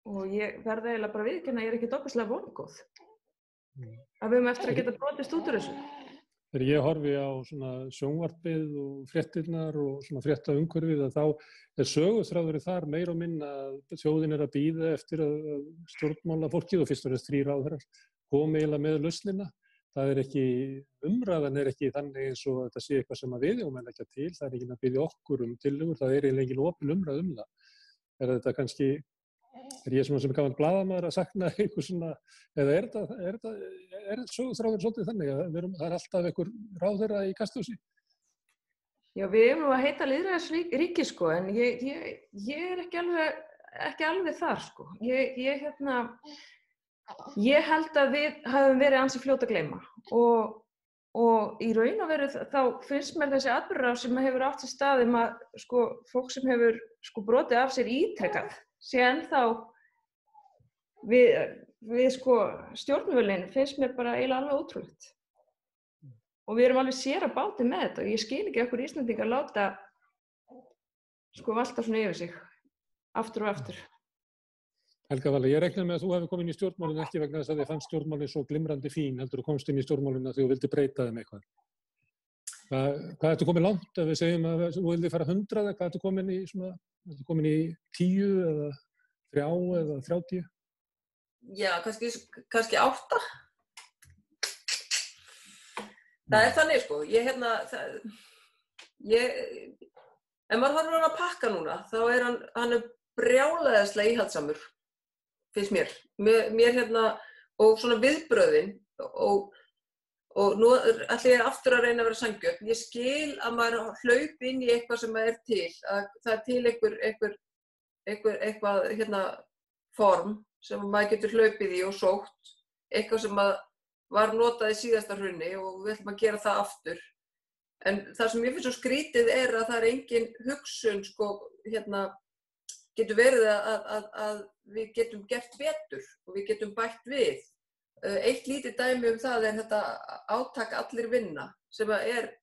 Og ég verði eiginlega bara viðurkenna að ég ekkert ofboðslega vongóð. Að við höfum eftir að geta brotist út úr þessu. Þegar ég horfi á svona sjónvarpið og fréttirnar og svona fréttaumhverfið, að þá söguþráðurinn þar meira og minna að þjóðin að bíða eftir að stjórnmálafólkið og fyrst og fremst 3 ráðherrar komi eiginlega með lausnina. Það ekki, umræðan ekki þannig eins og þetta sé eitthvað sem að við eigum að leggja til, það enginn að biðja okkur tillögur, það eiginlega engin opin umræð það. Þetta kannski, ég sem gaman blaðamaður að sakna eitthvað svona, eða er söguþráður svolítið þannig að það alltaf einhver ráðherra í kasthúsi? Já, við erum nú að heita lýðræðisríki, sko, en ég ekki alveg þar, sko. Ég held að við hafum verið ansi fljót að gleyma og í raun og veru þá finnst mér þessi atburðarás sem hefur átt sér stað að, sko, fólk sem hefur, sko, brotið af sér ítrekað sé ennþá við sko stjórnvölinn finnst mér bara eiginlega alveg ótrúlegt. Og við erum alveg sér að báti með þetta og ég skil ekki okkur Íslendingar láta sko valta svona yfir sig aftur og aftur. Helga Vala, ég reikna með að þú hefur komið inn í stjórnmálinu ekki vegna þess að þið fannst stjórnmálinu svo glimrandi fín, heldur þú komst inn í stjórnmálinu að þú vildi breyta þeim eitthvað. Hvað ertu komið langt ef við segjum að þú vildi fara 100 eða hvað ertu komin í svona, ertu komin í 10 eða 3 eða 30? Já, kannski 8. Það þannig sko, ef maður horfir að pakka núna, þá hann brjálæðislega íhaldsamur, finnst mér. Mér og svona viðbröðin og nú ætla ég aftur að reyna að vera sanngjörn. Ég skil að maður hlaupi inn í eitthvað sem er til, að það er til eitthvað form sem maður getur hlaupið í og sótt, eitthvað sem var notað í síðasta hruni og við ætlum að gera það aftur. En það sem ég finnst svo skrítið er að það er engin hugsun, sko, getur verið að við getum gert betur og við getum bætt við. Eitt lítið dæmi það er þetta átak Allir vinna sem er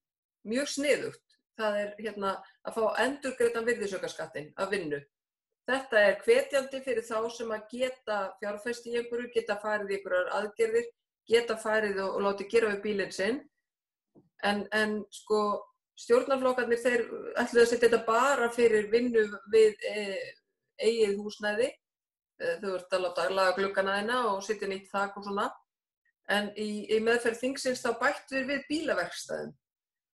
mjög sniðugt. Það er að fá endurgreiddan virðisaukaskattinn af vinnu. Þetta er hvetjandi fyrir þá sem að geta fjárfest í einhverju, geta farið í einhverjar aðgerðir, geta farið og látið gera við bílinn sinn. En sko, stjórnarflokkarnir þeir ætluðu að setja þetta bara fyrir vinnu við eigið húsnæði. Þú ert að láta laga gluggana þína og setja nýtt þak og svona. En í meðferð þingsins þá bættu við bílaverkstæðum.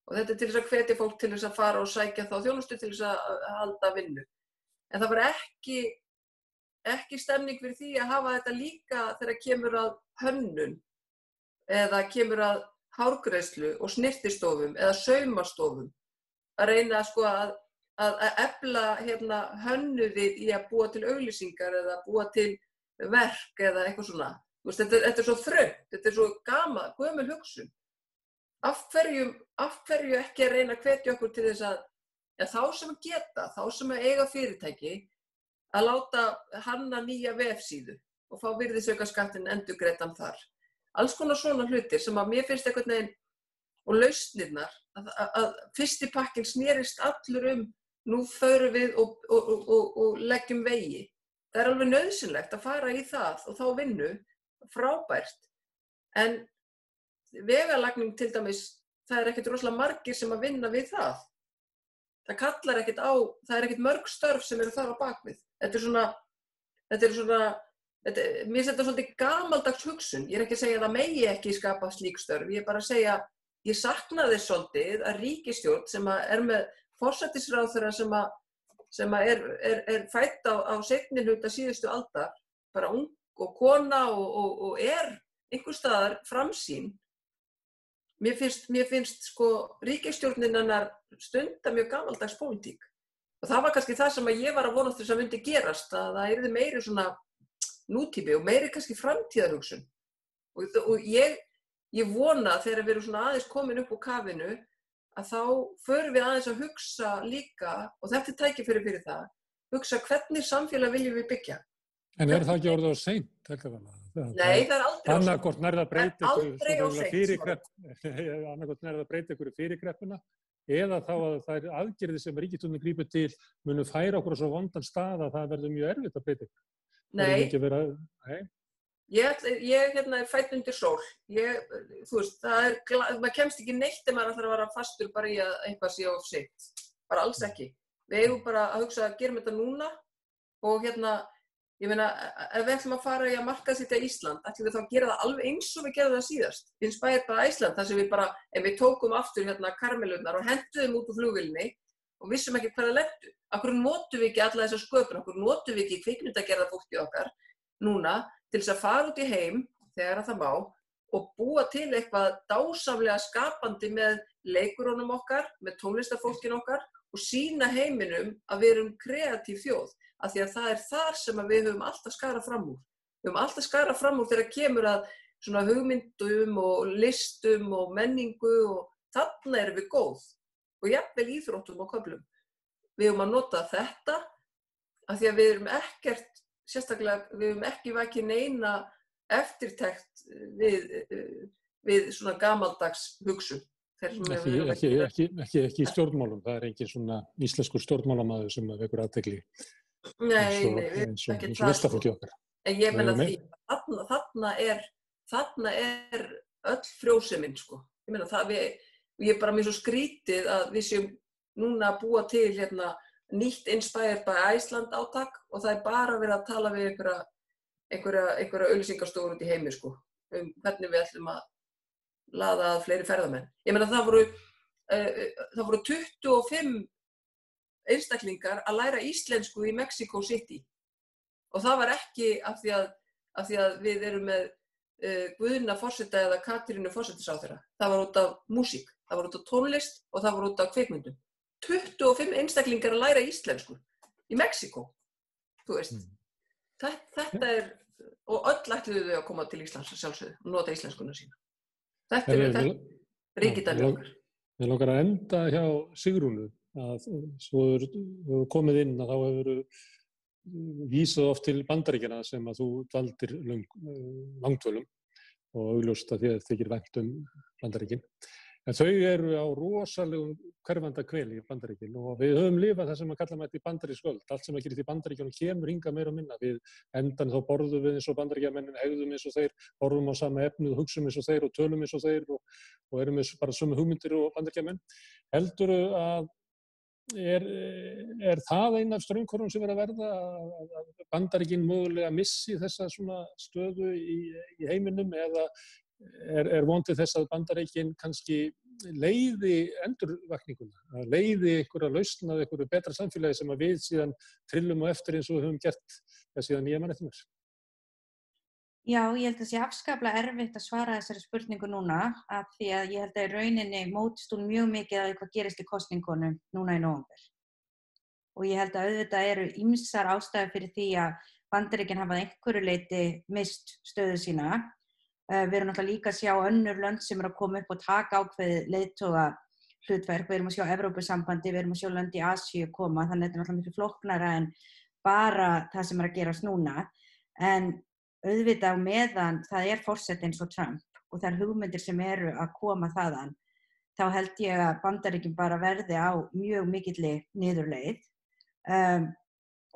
Og þetta til þess að hvetja fólk til þess að fara og sækja þá þjónustu til þess að halda vinnu. En það var ekki stemning fyrir því að hafa þetta líka þegar kemur að hönnun eða kemur að hárgreiðslu og snyrtistofum eða saumastofum. Að reyna sko að efla hönnuðið í að búa til auglýsingar eða búa til verk eða eitthvað svona. Þetta er svo þröngt, þetta er svo gömul hugsun. Af hverju ekki að reyna að hvetja okkur til þess að þá sem geta, þá sem eiga fyrirtæki, að láta hanna nýja vefsíðu og fá virðisaukaskattinn endurgreiddan þar. Alls konar svona hlutir sem að mér finnst einhvern veginn og lausnirnar, að fyrsti pakkinn snerist allur nú förum við og leggjum vegi. Það er alveg nauðsynlegt að fara í það og þá vinnu, frábært. En vegalagning til dæmis, það er ekkert rosalega margir sem að vinna við það. Það kallar ekkert á, það er ekkert mörg störf sem eru þar á bakvið. Mér finnst þetta svolítið gamaldags hugsun. Ég er ekki að segja að það megi ekki skapa slík störf. Ég er bara að segja, ég sakna þess svolítið að ríkisstjórn sem er með forsætisráðherra sem er fædd á seinni hluta síðustu aldar, bara ung og kona og einhvers staðar framsýn. Mér finnst sko ríkisstjórnin hennar stunda mjög gamaldags pólitík. Og það var kannski það sem ég var að vonast þess að myndi gerast, að það yrði meiri svona nútími og meiri kannski framtíðarhugsun. Og ég vona þegar við erum svona aðeins komin upp úr kafinu, að þá förum við aðeins að hugsa líka, og þetta er tækifæri fyrir það, hugsa hvernig samfélag viljum við byggja. En það ekki orðið á seint, Helga Vala? Nei, það er aldrei á seint. Annaðhvort nærðu að breyta ykkur fyrir kreppuna, eða þá að þær aðgerðir sem ríkisstjórnin grípur til munu færa okkur á svo vondan stað að það verður mjög erfitt að breyta ykkur. Nei. Ég er fædd undir sól. Þú veist, maður kemst ekki neitt ef maður ætlar að vera fastur bara í að eitthvað sé of seint. Bara alls ekki. Við eigum bara að hugsa að gerum þetta núna og ég meina, ef við ætlum að fara í að markaðssetja Ísland, ætlum við þá að gera það alveg eins og við gerðum það síðast. Inspired by Iceland, þar sem við tókum aftur karmelurnar og hentuðum út úr flugvélinni og vissum ekki hvað það lentu. Af hverju notum við ekki alla þessa sköpun, af hverju notum við ekki kvikmyndagerða fólkið okkar núna til þess að fara út í heim þegar það má og búa til eitthvað dásamlega skapandi með leikurunum okkar, með tónlistarfólkin okkar og sýna heiminum að við erum kreatív þjóð. Af því að það er þar sem við höfum alltaf skarað fram úr. Við höfum alltaf skarað fram úr þegar kemur að svona hugmyndum og listum og menningu og þarna erum við góð. Og jafnvel íþróttum og köflum. Við höfum að nota þetta af því að við erum ekkert, sérstaklega við höfum ekki vakið neina eftirtekt við svona gamaldags hugsun. Ekki í stjórnmálum, það er engin svona íslenskur stjórnmálamaður sem vekur athygli. Nei, eins og listafólki okkar. En ég meina því, þarna er öll frjósemin, sko. Ég meina ég er bara mjög svo skrítið að við séum núna að búa til nýtt Inspired by Iceland átak og það er bara verið að tala við einhverja auglýsingarstofur út í heimi, sko, hvernig við ætlum að laða að fleiri ferðamenn. Ég meina það voru 25 einstaklingar að læra íslensku í Mexico City og það var ekki af því að við erum með Guðna forseta eða Katrínu forsætisráðherra. Það var út af músík, það var út af tónlist og það var út af kvikmyndum. 25 einstaklingar að læra íslensku í Mexiko, þú veist. Þetta er, og öll ætluðu þau að koma til Íslands að sjálfsögðu og nota íslenskuna sína. Þetta er ríkidæmi okkar. Við langar að enda hjá Sigrúnu, að svo hefur komið inn að þá hefur vísað oft til Bandaríkjanna sem að þú dvaldir langdvölum og augljóst að þér þykir vænt Bandaríkin. En þau eru á rosalegum hverfandahveli í Bandaríkin og við höfum lifað það sem að kalla mætti bandarísk öld. Allt sem að gerist í Bandaríkjunum kemur hingað meira og minna. Við endan þá borðum við eins og bandaríkjamennin, hegðum eins og þeir, horfum á sama efnið, hugsum eins og þeir og tölum eins og þeir og erum með bara sömu hugmyndir og bandaríkjamenn. Heldurðu að er það ein af straumhvörfum sem að verða að Bandaríkin mögulega missi þessa svona stöðu í heiminum eða er vondið þess að Bandaríkin kannski leiði endurvakninguna, leiði einhverja lausn að einhverju betra samfélagi sem að við síðan trillum á eftir eins og við höfum gert síðan nýja mannréttindarinnar? Já, ég held að það sé afskaplega erfitt að svara þessari spurningu núna af því að ég held að í rauninni mótist hún mjög mikið af hvað gerist í kosningunum núna í nóvember. Og ég held að auðvitað eru ýmsar ástæður fyrir því að Bandaríkin hafa að einhverju leyti mist stöðu sína. Við erum náttúrulega líka að sjá önnur lönd sem eru að koma upp og taka ákveðið leiðtoga hlutverk. Við erum að sjá Evrópusambandi, við erum að sjá lönd í Asíu koma, þannig að þetta er náttúrulega miklu flóknara en bara það sem er að gerast núna. En auðvitað á meðan það er forseti eins og Trump og þær hugmyndir sem eru að koma þaðan, þá held ég að Bandaríkin bara verði á mjög mikilli niðurleið.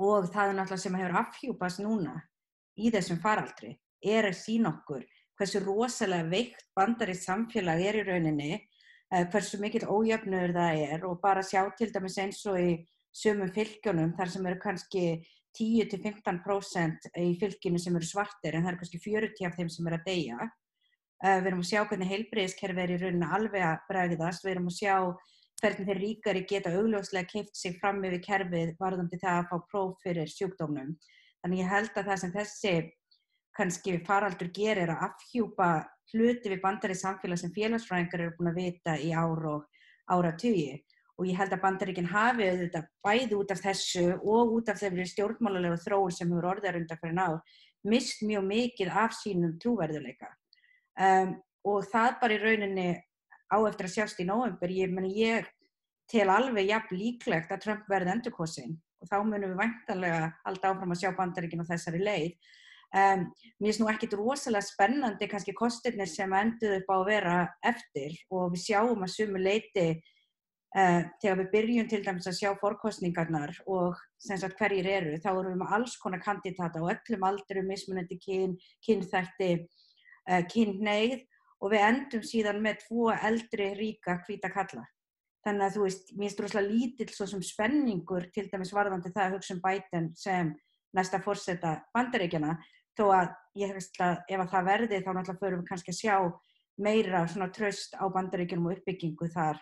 Og það er náttúrulega sem hefur afhjúpast núna í þessum faraldri, er að sýna okkur hversu rosalega veikt bandarískt samfélag í rauninni, hversu mikill ójöfnuður það og bara sjá til dæmis eins og í sumum fylkjunum þar sem eru kannski 10-15% í fylkinu sem eru svartir en það eru kannski 40 af þeim sem eru að deyja. Við erum að sjá hvernig heilbrigðiskerfið í rauninni alveg að bregðast, við erum að sjá hvernig þeir ríkari geta augljóslega keypt sig fram yfir kerfið varðandi það að fá próf fyrir sjúkdómnum. Þannig ég held að það sem þessi kannski faraldur gerir að afhjúpa hluti við bandarískt samfélag sem félagsfræðingar eru búin að vita í ár og áratugi. Og ég held að Bandaríkin hafi auðvitað bæði út af þessu og út af þeirri stjórnmálalegu þróun sem hefur orðið undanfarin ár mist mjög mikið af sínum trúverðugleika. Og það bara í rauninni á eftir að sjást í nóvember. Ég tel alveg jafn líklegt að Trump verði endurkosinn og þá munum við væntanlega halda áfram að sjá Bandaríkin á þessari leið. Mér finnst nú ekkert rosalega spennandi kannski kostirnir sem enduðu upp á að vera eftir og við sjáum að sumu leyti þegar við byrjum til dæmis að sjá forkosningarnar og sem sagt hverjir eru, þá erum við með alls konar kandidata á öllum aldurum, mismunandi kyn, kynþætti, kynhneigð og við endum síðan með 2 eldri ríka hvíta kalla. Þannig að þú veist, mér finnst rosalega lítill svo sem spenningur til dæmis varðandi það að hugsa Biden sem næsta forseta Bandaríkjanna, þó að ég veist að ef að það verði þá náttúrulega förum við kannski að sjá meira svona traust á Bandaríkjunum og uppbyggingu þar.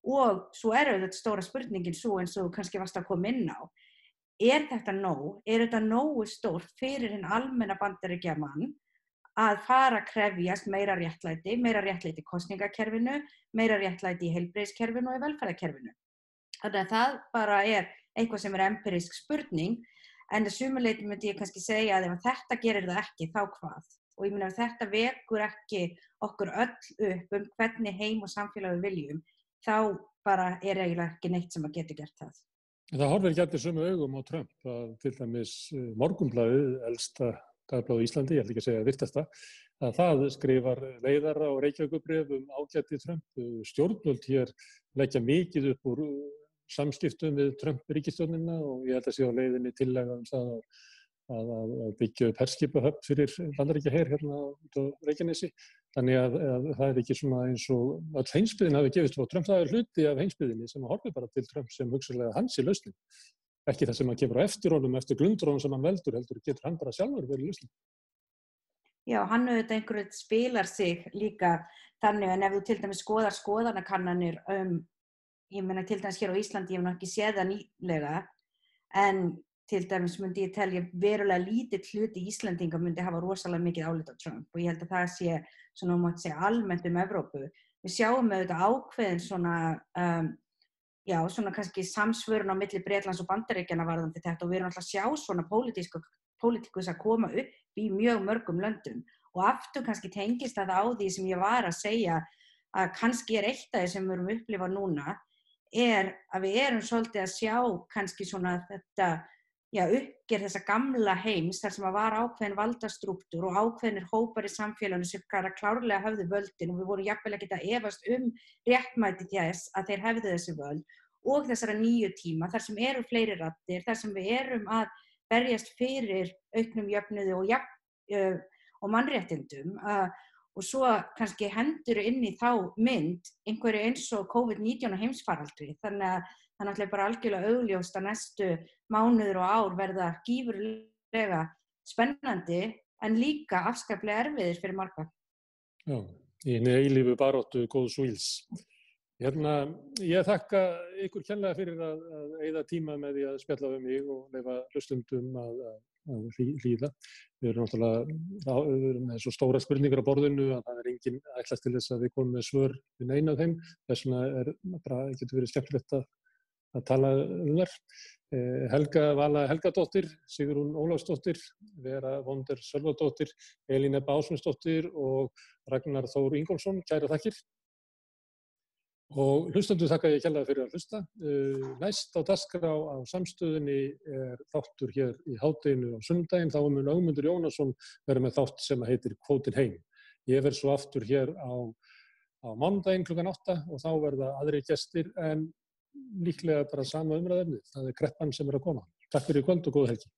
Og svo auðvitað stóra spurningin svo eins og kannski varst að koma inn á. Er þetta nóg? Er þetta nógu stórt fyrir hinn almenna Bandaríkjamann að fara að krefjast meira réttlæti í kosningakerfinu, meira réttlæti í heilbrigðiskerfinu og í velferðarkerfinu? Þannig að það bara er eitthvað sem er empírísk spurning. En að sumu leyti myndi ég kannski segja að ef þetta gerir það ekki, þá hvað? Og ég meina ef þetta vekur ekki okkur öll upp hvernig heim og samfélag við viljum, þá bara er eiginlega ekki neitt sem að geta gert það. Það horfir ekki allir sömu augum á Trump að til dæmis Morgunblaðið, elsta dagblað á Íslandi, ég ætla ekki að segja virtasta, að það skrifar leiðara og Reykjavíkurbréf ágæti Trump. Stjórnvöld hér leggja mikið upp úr samskiptum við Trump-ríkisstjórnina og ég held að sé á leiðinni tillaga það að byggja upp herskipahöfn fyrir Bandaríkjaher hérna út á Reykjanesi. Þannig að það er ekki svona eins og öll heimsbyggðin hafi gefist frá Trump. Það er hluti af heimsbyggðinni sem horfir bara til Trump sem hugsanlega hans í lausnin. Ekki það sem hann kemur á eftir honum, eftir glundrónum sem hann veldur, heldur getur hann bara sjálfur verið lausnin. Já, hann auðvitað einhverju spilar sig líka þannig en ef þú til dæmis skoðar skoðanakannanir ég meina til dæmis hér á Íslandi, ég hef náttúrulega ekki séð það nýlega, en til dæmis myndi ég telja verulega lítill hluti Íslendinga myndi hafa rosalega mikið álit á Trump og ég held að það sé, svona mátt segja, almennt Evrópu. Við sjáum auðvitað ákveðin svona kannski samsvörun á milli Bretlands og Bandaríkjanna varðandi þetta og við erum alltaf að sjá svona pólitíkus að koma upp í mjög mörgum löndum og aftur kannski tengist það á því sem ég var að segja að kannski er eitt af því sem við erum upplifað núna er að við erum svolítið að sjá kannski svona þetta, uppgerð þessa gamla heims þar sem var ákveðin valdastrúktúr og ákveðinir hópar í samfélaginu sem klárlega höfðu völdin og við vorum jafnvel ekkert að efast réttmæti þess að þeir hefðu þessi völd og þessara nýju tíma þar sem eru fleiri raddir, þar sem við erum að berjast fyrir auknum jöfnuði og mannréttindum og svo kannski hendur inn í þá mynd einhverju eins og COVID-19 heimsfaraldri þannig að það er náttúrulega bara algjörlega augljóst að næstu mánuður og ár verða gífurlega spennandi en líka afskaplega erfiðir fyrir marga. Já, í hinni eilífu baráttu góðs og ills. Ég þakka ykkur kærlega fyrir að eyða tíma með því að spjalla við mig og leyfa hlustendum að hlýða. Við erum náttúrulega með svo stóra spurningar á borðinu að það engin ætlast til þess að við komum með svör við neina af þeim. Þess vegna getur verið skemmtilegt að tala þær. Helga Vala Helgadóttir, Sigrún Ólafsdóttir, Vera Wonder Sölvadóttir, Elín Ebba Ásmundsdóttir og Ragnar Þór Ingólfsson. Kærar þakkir. Og hlustendur þakka ég kærlega fyrir að hlusta. Næst á dagskrá á Samstöðinni þáttur hér í hádeginu á sunnudaginn. Þá mun Ögmundur Jónasson vera með þátt sem heitir Kvótinn heim. Ég verð svo aftur hér á mánudaginn klukkan 8 og þá verða aðrir gestir en líklega bara sama umræðefni. Það kreppan sem að koma. Takk fyrir í kvöld og góða helgi.